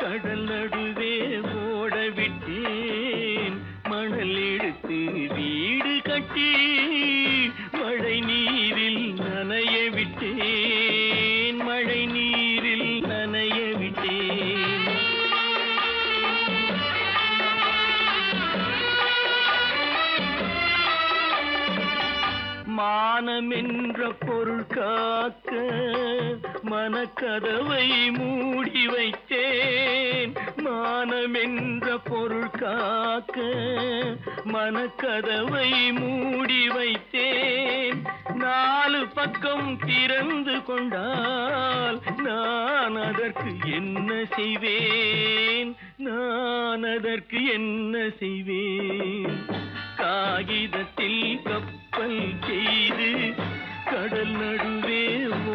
கடல் நடுவே ஓட விட்டேன், மணல் எடுத்து வீடு கட்டி மழை நீரில் நனைய விட்டேன், மழை நீரில் நனைய விட்டேன். மானம் என்ற பொருள் காக்க மனக்கதவை மூடி வைத்தேன், மானம் என்ற பொருள் காக்க மனக்கதவை மூடி வைத்தேன். 4 பக்கம் திறந்து கொண்டால் நான் அதற்கு என்ன செய்வேன், நான் அதற்கு என்ன செய்வேன். காகிதத்தில் கப்பல் செய்து கடல் நடுவே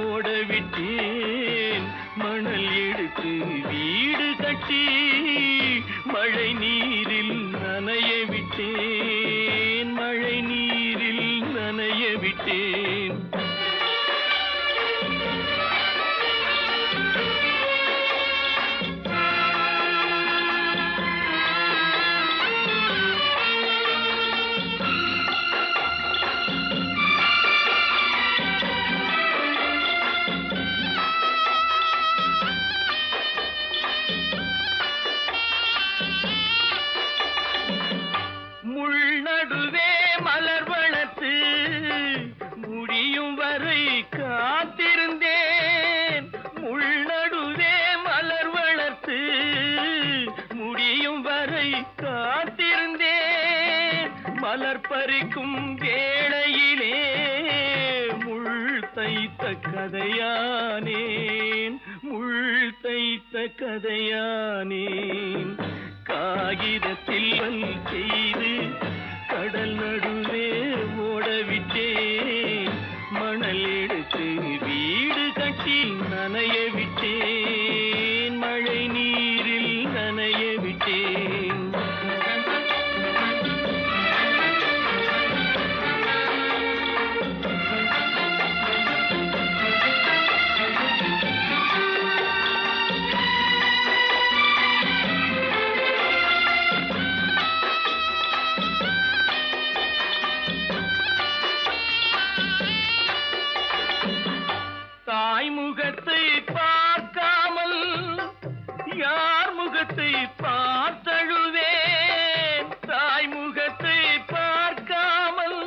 ஓட விட்டேன், மணல் எடுத்து வீடு கட்டி மழை நீரில் நனைய விட்டேன், மழை நீரில் நனைய விட்டேன். நடுவே மலர் வளர்த்து முடியும் வரை காத்திருந்தேன், முள் நடுவே மலர் வளர்த்து முடியும் வரை காத்திருந்தேன். மலர் பறிக்கும் வேளையிலே முள் தைத்த கதையானேன், முள் தைத்த கதையானேன். காகிதத்தில் செய்து கடல் நடுவே ஓடவிட்டேன், மணல் எடுத்து வீடு கட்டி நனைய விட்டேன், மழை நீரில் நனைய விட்டேன். முகத்தை பார்க்காமல் யார் முகத்தை பார்த்தழுவேன், தாய் முகத்தை பார்க்காமல்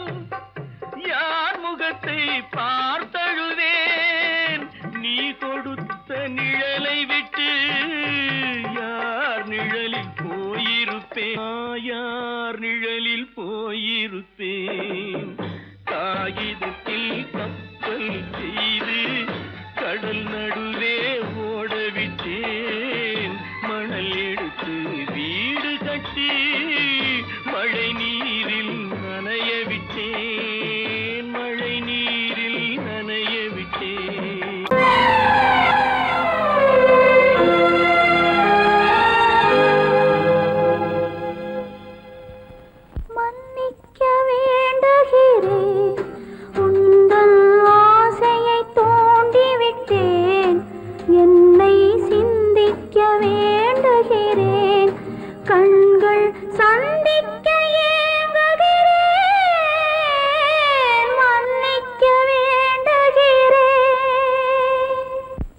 யார் முகத்தை பார்த்தழுவேன். நீ கொடுத்த நிழலை விட்டு யார் நிழலில் போயிருப்பேன், யார் நிழலில் போயிருப்பேன். காகிதத்தில் கப்பல் செய்து கடல் நடுவே ஓடவிட்டேன், மணல் எடுத்து வீடு கட்டி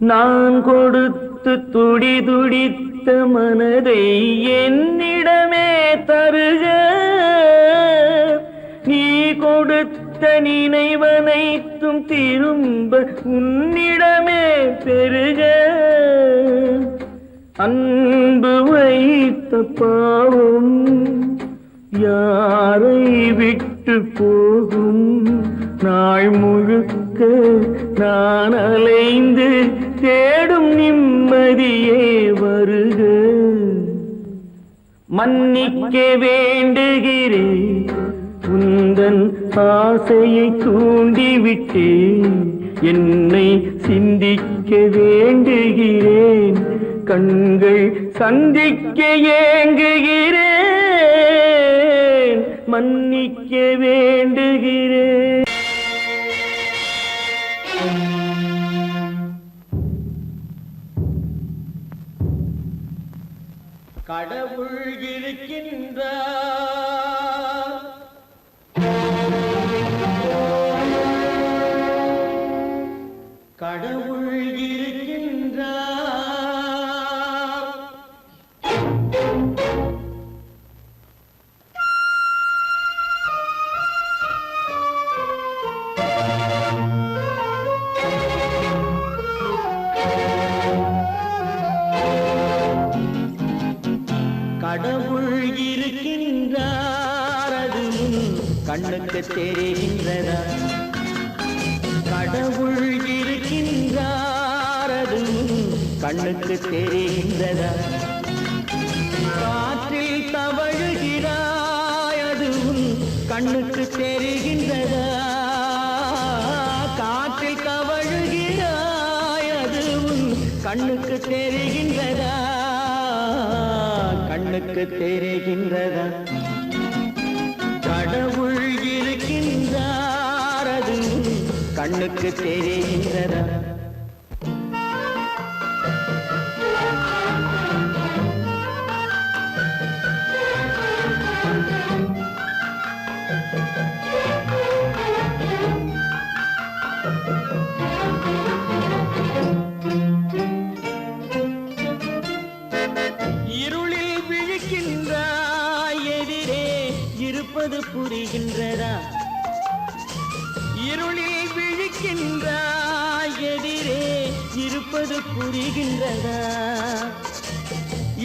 நான் கொடுத்து துடி துடித்த மனதை என்னிடமே தருக, நீ கொடுத்த நினைவனைத்தும் திரும்ப உன்னிடமே பெருக. அன்பு வைத்த பாவம் யாரை விட்டு போகும், நாள் முழுக்க நான் அலைந்து தேடும் நிம்மதியே வருக. மன்னிக்க வேண்டுகிறேன், உந்தன் ஆசையை தூண்டிவிட்டேன், என்னை சிந்திக்க வேண்டுகிறேன், கண்கள் சந்திக்க ஏங்குகிறேன், மன்னிக்க வேண்டுகிறேன். கடவுள் இருக்கின்றார், கடவுள் இருக்கின்றார். கடவுள் இருக்கின்றார், அது கண்ணுக்கு தெரிகின்றதா? கடவுள் இருக்கின்றார், அது கண்ணுக்கு தெரிகின்றதா? காற்றில் தவழுகிறாய், அது கண்ணுக்கு தெரிகின்றதா? காற்றில் தவழுகிறாய், அது கண்ணுக்கு தெரிகின்றதா? கண்ணுக்கு தெரிகின்றதா? கடவுள் இருக்கின்றார், அது கண்ணுக்கு தெரிகின்றதா? புரிகின்றதா? இருளில் விழிக்கின்றாய், எதிரே இருப்பது புரிகின்றதா?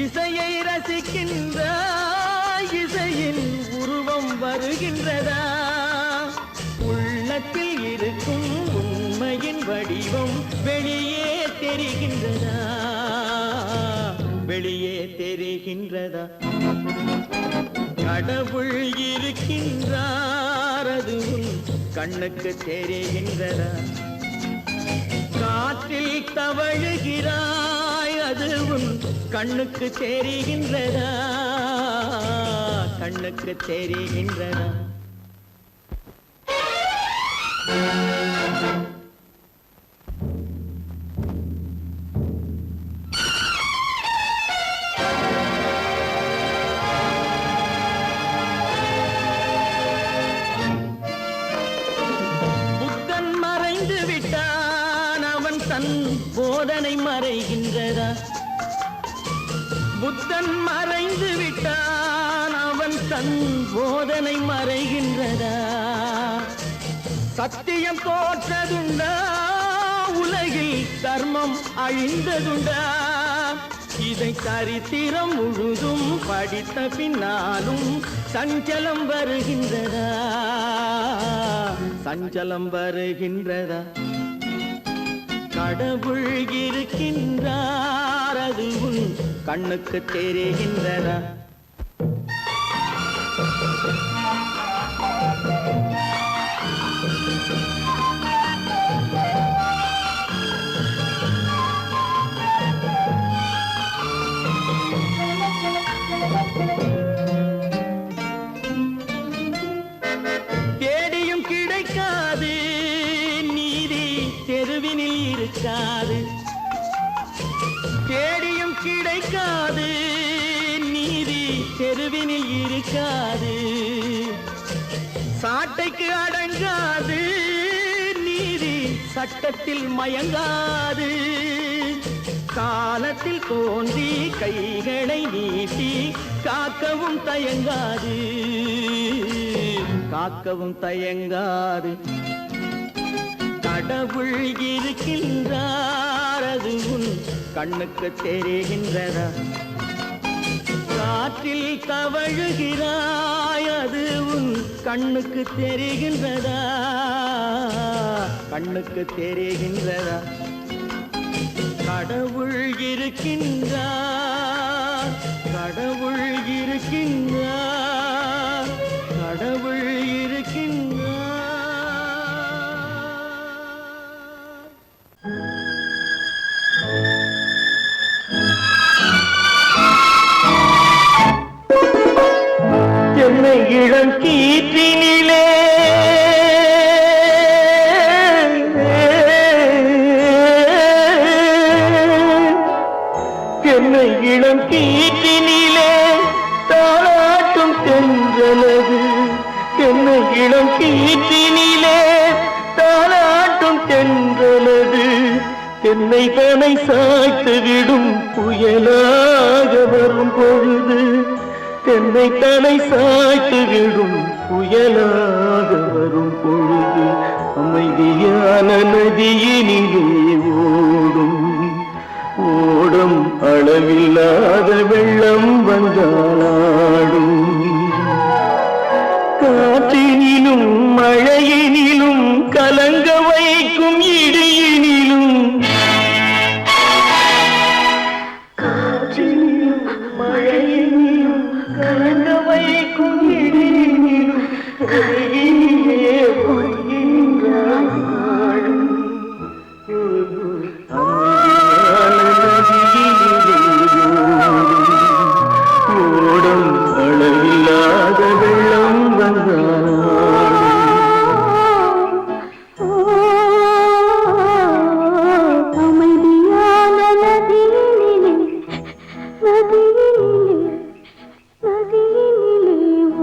இசையை ரசிக்கின்றாய், இசையின் உருவம் வருகின்றதா? உள்ளத்தில் இருக்கும் உண்மையின் வடிவம் வெளியே தெரிகின்றதா? வெளியே தெரிகின்றதா? கடவுள் இருக்கின்றார், அது கண்ணுக்கு தெரிகின்றதா? காற்றில் தவழுகிறாய், அது கண்ணுக்கு தெரிகின்றதா? கண்ணுக்கு தெரிகின்றதா? போதனை மறைகின்றதா? புத்தன் மறைந்து விட்டான், அவன் தன் போதனை மறைகின்றதா? சத்தியம் தோற்றதுண்டா? உலகில் தர்மம் அழிந்ததுண்டா? இதை சரித்திரம் முழுதும் படித்த பின்னாலும் சஞ்சலம் வருகின்றதா? சஞ்சலம் வருகின்றதா? கடவுள் இருக்கின்றார், அது கண்ணுக்கு தெரிகின்றதா? தேடியும் கிடைக்காது நீதி, தெருவினில் இருக்காது. தேடியும் கிடைக்காது நீதி, தெருவினில் இருக்காது. சாட்டைக்கு அடங்காது நீதி, சட்டத்தில் மயங்காது காலத்தில் தோன்றி கைகளை நீட்டி காக்கவும் தயங்காது காக்கவும் தயங்காது கடவுள் இருக்கின்றார் அது உன் கண்ணுக்கு தெரிகின்றதா காற்றில் தவழுகிறாய் அது உன் கண்ணுக்கு தெரிகின்றதா கண்ணுக்கு தெரிகின்றதா கடவுள் இருக்கின்றார் கடவுள் இருக்கின்றார் கடவுள் இருக்கின்றார் என்னை இளம் கீற்றினிலே என்னை இளம் கீற்றினிலே தாளாட்டும் தென்றலது என்னை இளம் கீற்றினிலே தாளாட்டும் தென்றலது என்னை தனை சாய்த்து விடும் புயலாக வரும் பொழுது என்னை தலை சாய்த்து விடும் புயலாக வரும் பொழுது அமைதியான நதியினிலே ஓடும் ஓடும் அளவில்லாத வெள்ளம் வந்தாடும் காற்றினிலும் மழையினிலும் கலங்க வைக்கும் இடியினிலும் காற்றினிலும் மழையினிலும் கலங்க வைக்கும் இடியினிலும் கையிலே பொய்கின்றாய் வாழும் ஓடும் அளவில்லாத வெள்ளம் அமைதியான நதியினிலே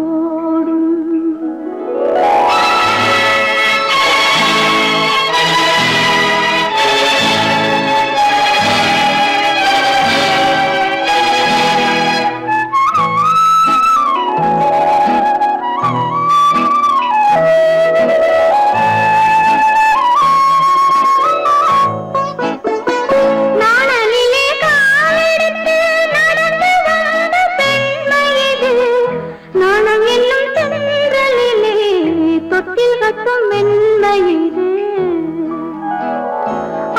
ஓடும் நாணலிலே காலெடுத்து நடந்து வந்த பெண்மை இது நாணம் என்னும் தென்றலிலே தொட்டில் கட்டும் மென்மை இது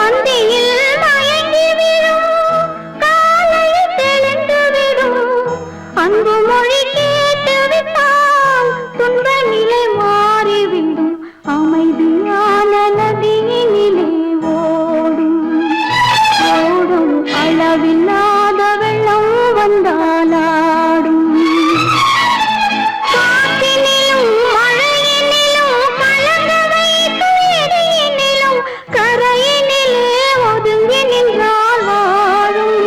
அந்தியில் மயங்கி விடும் காலையில் தெளிந்து விடும் அன்பு மொழி கேட்டு விட்டால் துன்ப நிலை மாறிவிடும் அமைதியான நதியினிலே ஓடும் ஓடும் அளவில்லாத வெள்ளம் வந்தாலாடும் காற்றினிலும் மழையினிலும் கலங்க வைக்கும் இடியினிலும் கரையினிலே ஒதுங்கி நின்றால் வாழும்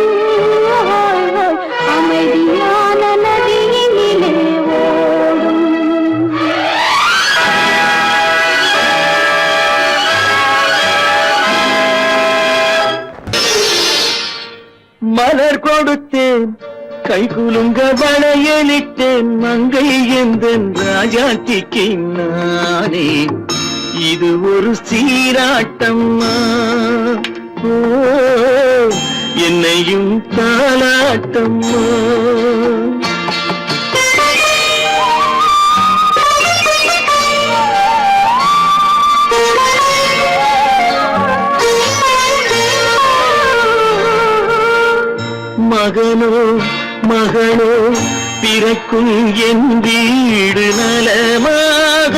அமைதியான நதியினிலே ஓடும் மலர் கொடுத்தேன் கை குலுங்க வளையலிட்டேன் மங்கை எந்தன் ராஜாத்திக்கு நானே இது ஒரு சீராட்டம்மா ஓ என்னையும் தாலாட்டம்மா மகனோ மகளோ பிறக்கும் என் வீடு நலமாக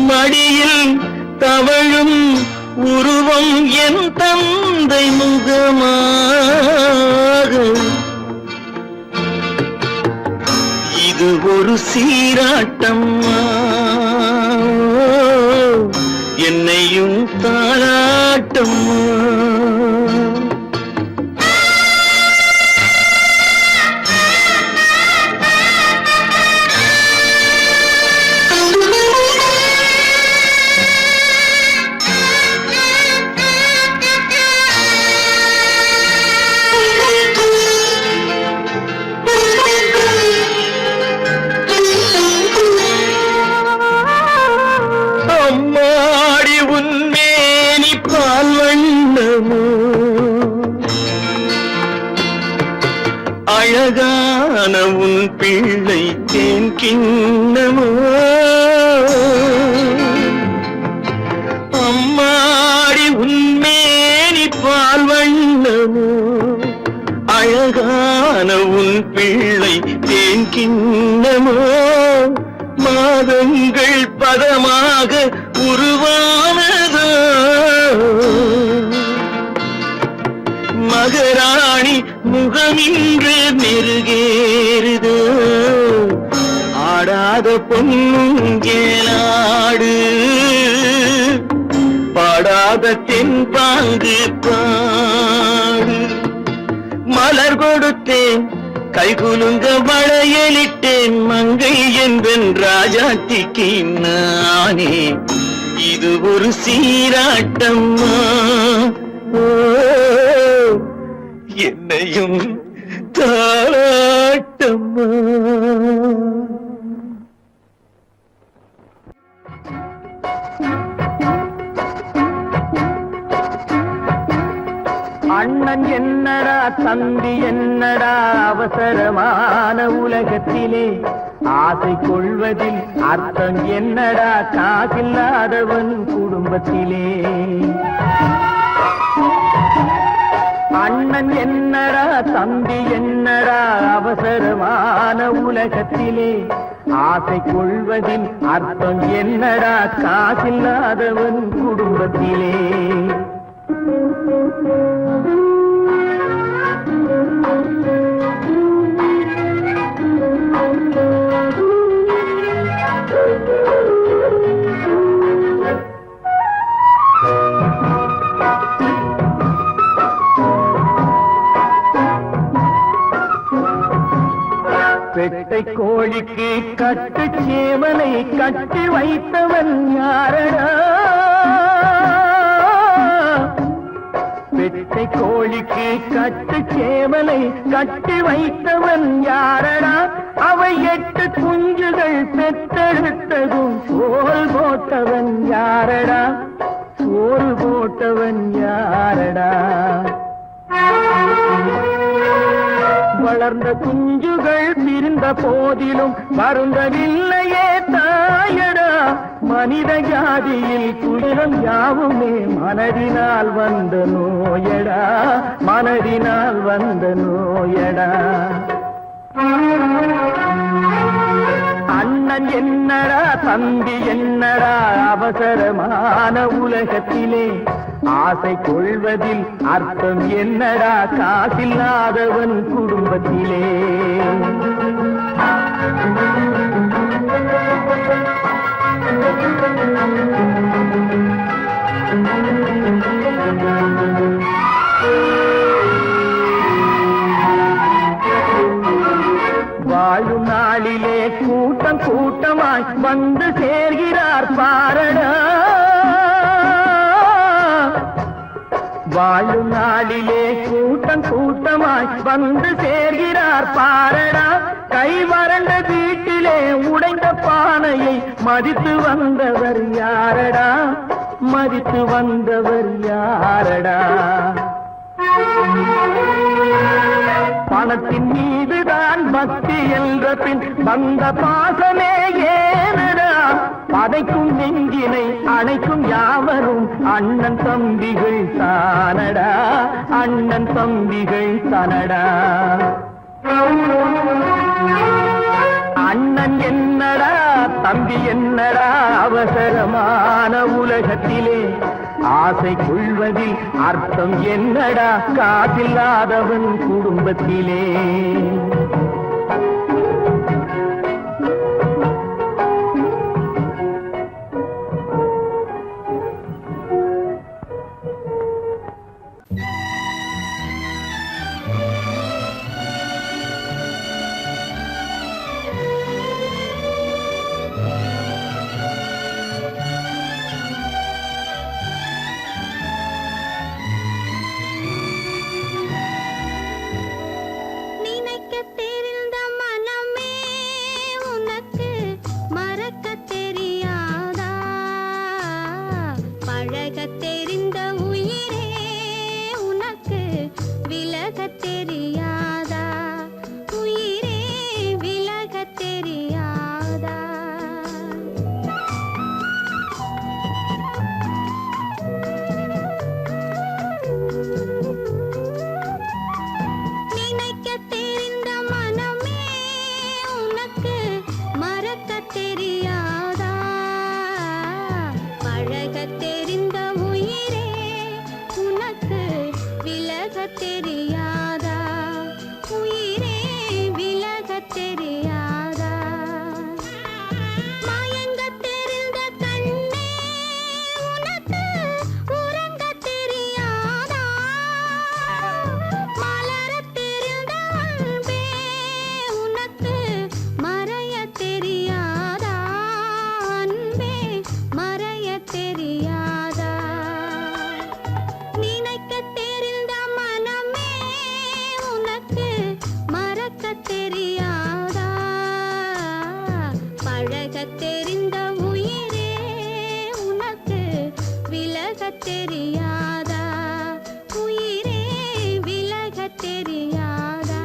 மடியில் தவழும் உருவம் என் தந்தை முகமாக இது ஒரு சீராட்டம்மா என்னையும் தாளாட்டம்மா அழகான உன் பிள்ளை தேன் கிண்ணமோ அம்மாடி உன்மேனி பால் வண்ணமோ அழகான உன் பிள்ளை தேன் கிண்ணமோ மாதங்கள் பதமாக உருவானதோ மகராணி முகமின்று நெருகேறுதோ ஆடாத பொன்னுங்கேலாடு பாடாத தென்பாங்கு பாடு மலர் கொடுத்தேன் கைகுலுங்க வளையலிட்டேன் மங்கை என்பன் ராஜாத்திக்கு நானே இது ஒரு சீராட்டம்மா என்னையும் தாளாட்டம்மா அண்ணன் என்னடா தம்பி என்னடா அவசரமான உலகத்திலே ஆசை கொள்வதில் அர்த்தம் என்னடா காசில்லாதவன் குடும்பத்திலே அண்ணன் என்னடா தம்பி என்னடா அவசரமான உலகத்திலே ஆசை கொள்வதில் அர்த்தம் என்னடா காசில்லாதவன் குடும்பத்திலே பெட்டை கோழிக்கு கட்டு சேவலை கட்டி வைத்தவன் யாரடா பெட்டை கோழிக்கு கட்டு சேவலை கட்டி வைத்தவன் யாரடா அவை 8 குஞ்சுகள் பெற்றெடுத்ததும் சோறு போட்டவன் யாரடா சோறு போட்டவன் யாரடா வளர்ந்த குஞ்சுகள் பிரிந்த போதிலும் வருந்தவில்லையே தாயடா மனித ஜாதியில் துயரம் யாவுமே மனதினால் வந்த நோயடா மனதினால் வந்த நோயடா அண்ணன் என்னடா தம்பி என்னடா அவசரமான உலகத்திலே ஆசை கொள்வதில் அர்த்தம் என்னடா காசில்லாதவன் குடும்பத்திலே வாழும் நாளிலே கூட்டம் கூட்டமாய் வந்து சேர்கிறார் பாரடா வாழும் நாளிலே கூட்டம் கூட்டமாய் வந்து சேர்கிறார் பாரடா கை வறண்ட வீட்டிலே உடைந்த பானையை மதித்து வந்தவர் யாரடா மதித்து வந்தவர் யாரடா பணத்தின் மீதுதான் பக்தி என்ற பின் வந்த பாசமே ஏனடா பதைக்கும் நெஞ்சினை அணைக்கும் யாவரும் அண்ணன் தம்பிகள் தானடா அண்ணன் தம்பிகள் தானடா அண்ணன் என்னடா தம்பி என்னடா அவசரமான உலகத்திலே ஆசை கொள்வதில் அர்த்தம் என்னடா காசில்லாதவன் குடும்பத்திலே நினைக்க விலகத் தெரிந்த உயிரே உனக்கு விலகத் தெரியாதா? உயிரே விலகத் தெரியாதா?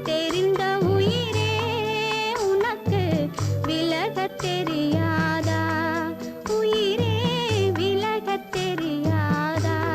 தெரிந்த உயிரே உனக்கு விலகத் தெரியாதா? உயிரே விலகத் தெரியாதா?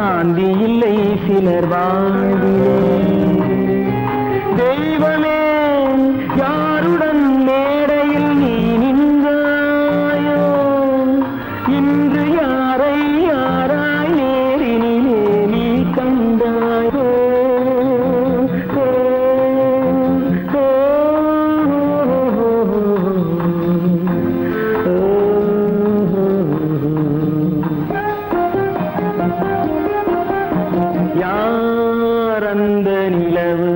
சாந்தி இல்லை சிலர் வாழ்விலே. தெய்வமே யாருடன் மேடையில் நீ நின்றாயோ, இன்று யாரை யாராய் நேரினிலே நீ கண்டாயோ. யார் அந்த நிலவு,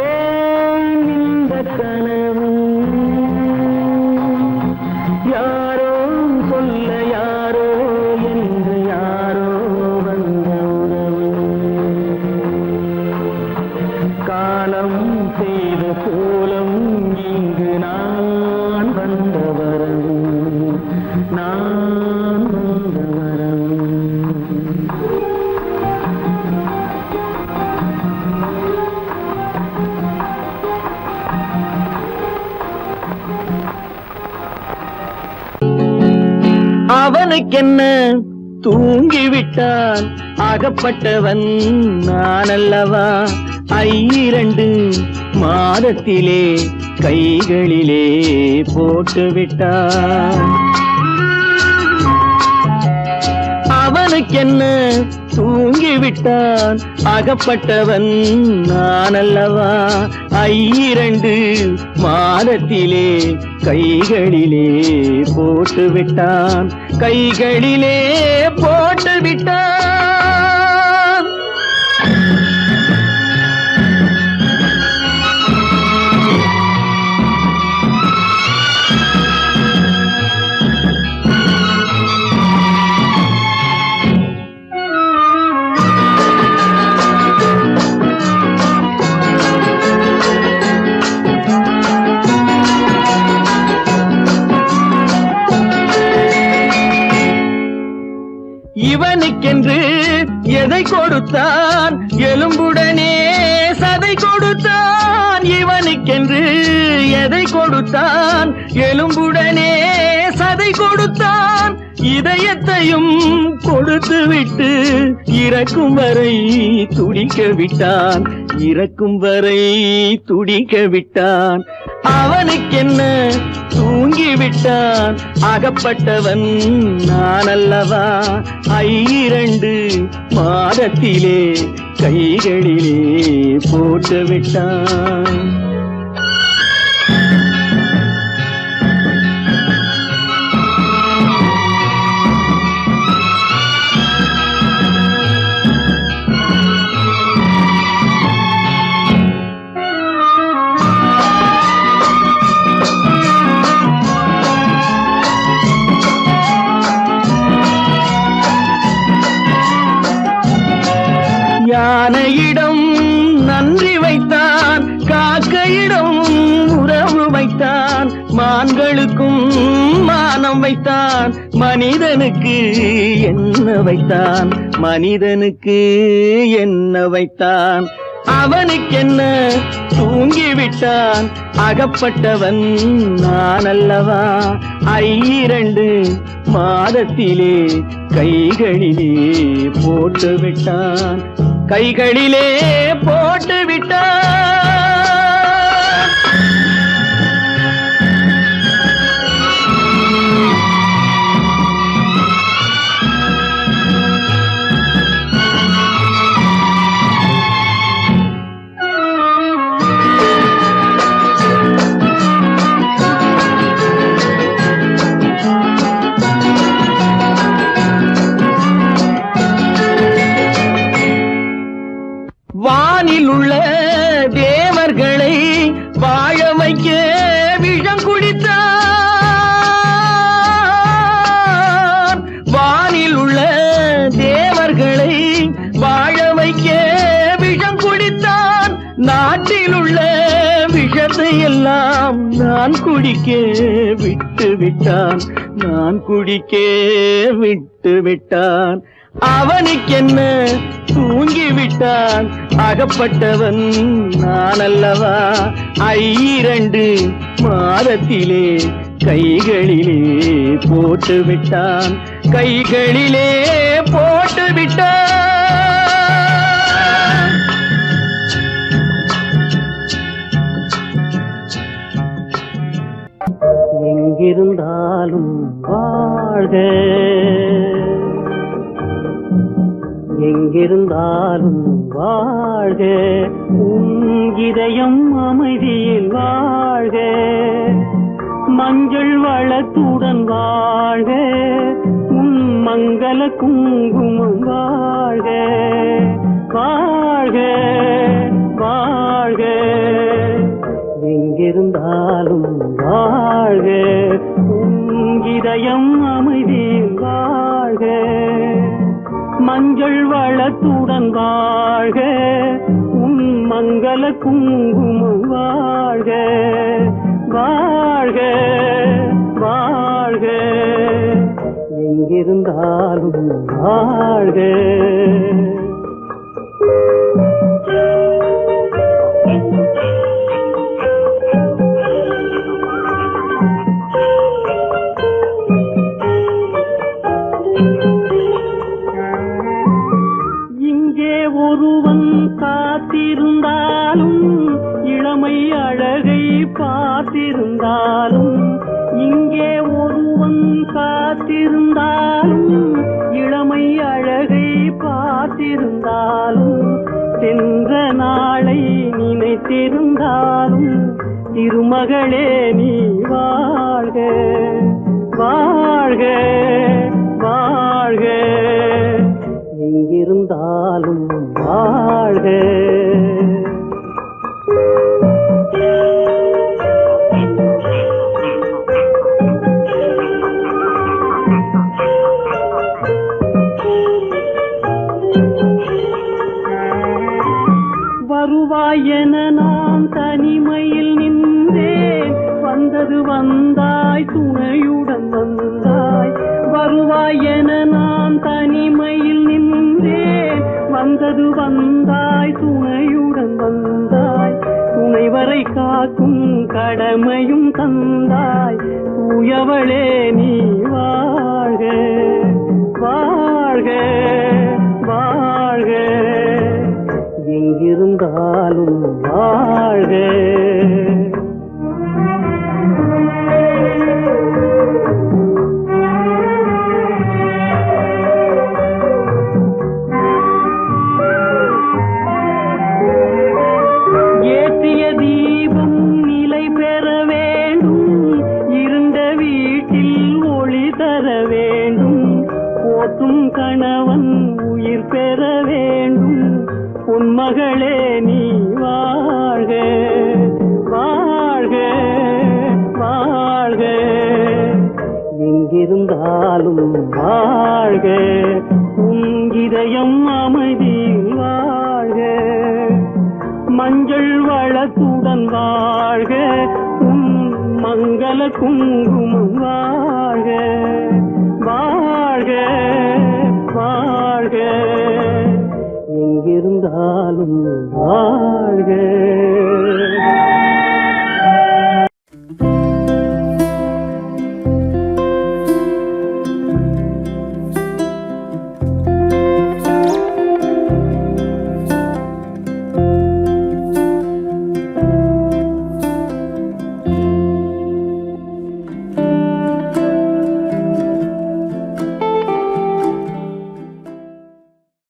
ஏன் இந்த கனவு, யாரோ சொல்ல யாரோ என்று யாரோ வந்த உறவு. காலம் செய்த கோலம் இங்கு நான் வந்த வரவு, நான் வந்த வரவு. அவனுக்கென்ன தூங்கிவிட்டான், அகப்பட்டவன் நான் அல்லவா. 2 மாதத்திலே கைகளிலே போட்டுவிட்டான். அவனுக்கென்ன தூங்கிவிட்டான், அகப்பட்டவன் நான் அல்லவா. 2 மாதத்திலே கைகளிலே போட்டுவிட்டான், கைகளிலே போட்டுவிட்டான். இவனுக்கென்று எதை கொடுத்தான், எலும்புடனே சதை கொடுத்தான். இவனுக்கென்று எதை கொடுத்தான், எலும்புடனே சதை கொடுத்தான். இதயத்தையும் கொடுத்து விட்டு இறக்கும் வரை துடிக்க விட்டான், இறக்கும் வரை துடிக்க விட்டான். அவனுக்கென்ன தூங்கிவிட்டான், அகப்பட்டவன் நான் அல்லவா. 2 மாதத்திலே கைகளிலே போட்டுவிட்டான். யானையிடம் நன்றி வைத்தான், காக்கையிடம் உறவு வைத்தான். மான்களுக்கும் மானம் வைத்தான், மனிதனுக்கு என்ன வைத்தான், மனிதனுக்கு என்ன வைத்தான். அவனுக்கென்ன தூங்கிவிட்டான், அகப்பட்டவன் நான் அல்லவா. 2 மாதத்திலே கைகளிலே போட்டுவிட்டான், கைகளிலே போட்டுவிட்டான். வானில் உள்ள தேவர்களை வாழ வைக்க விஷம் குடித்தான். வானில் உள்ள தேவர்களை வாழ வைக்க விஷம் குடித்தான். நாட்டில் உள்ள விஷத்தை எல்லாம் நான் குடிக்க விட்டு விட்டான், நான் குடிக்க விட்டு விட்டான். அவனுக்கென்ன தூங்கிவிட்டான், அகப்பட்டவன் நான் அல்லவா. 2 மாதத்திலே கைகளிலே போட்டு விட்டான், கைகளிலே போட்டு விட்டான். எங்கிருந்தாலும் வாழ்க, எங்கிருந்தாலும் வாழ்க, உன் இதயம் அமைதியில் வாழ்க, மஞ்சள் வளத்துடன் வாழ்க, உன் மங்கள குங்குமம் வாழ்க, வாழ்க வாழ்க, எங்கிருந்தாலும் வாழ்க, உன் இதயம் அமைதியில் வாழ்க, மஞ்சள் வளத்துடன் வாழ்க, உன் மங்கள குங்குமம் வாழ்க, வாழ்க வாழ்க, எங்கிருந்தாலும் வாழ்க. ஒருவன் காத்திருந்தாலும் இளமை அழகை பார்த்திருந்தாலும், இங்கே ஒருவன் காத்திருந்தாலும் இளமை அழகை பார்த்திருந்தாலும், சென்ற நாளை நினைத்திருந்தாலும் திருமகளே நீ வாழ்க, வாழ்க வாழ்க, எங்கிருந்தாலும் வாழ்க. வருவாய் என நான் தனிமையில் நின்றேன், வந்தது வந்தாய் துணையுடன் வந்தாய், வருவாய் என நான் தனிமையில் நின்றேன், வந்தது வந்தாய் துணையுடன் வந்தாய், துணைவரை காக்கும் கடமையும் தந்தாய், தூயவளே நீ வாழ்க, வாழ்க வாழ்க, எங்கிருந்தாலும் வாழ்க. ஏற்றிய தீபம் நிலை பெற வேண்டும், இருண்ட வீட்டில் ஒளி தர வேண்டும், போற்றும் கணவன் உயிர் பெற வேண்டும், உன்மகளே நீ வாழ்க, வாழ்க வாழ்க, எங்கிருந்தாலும் வாழ்க, உன் இதயம் அமைதியில் வாழ்க, மஞ்சள் வளத்துடன் வாழ்க, உன் மங்கள குங்குமம் வாழ்க, வாழ்க வாழ்க, எங்கிருந்தாலும் வாழ்க.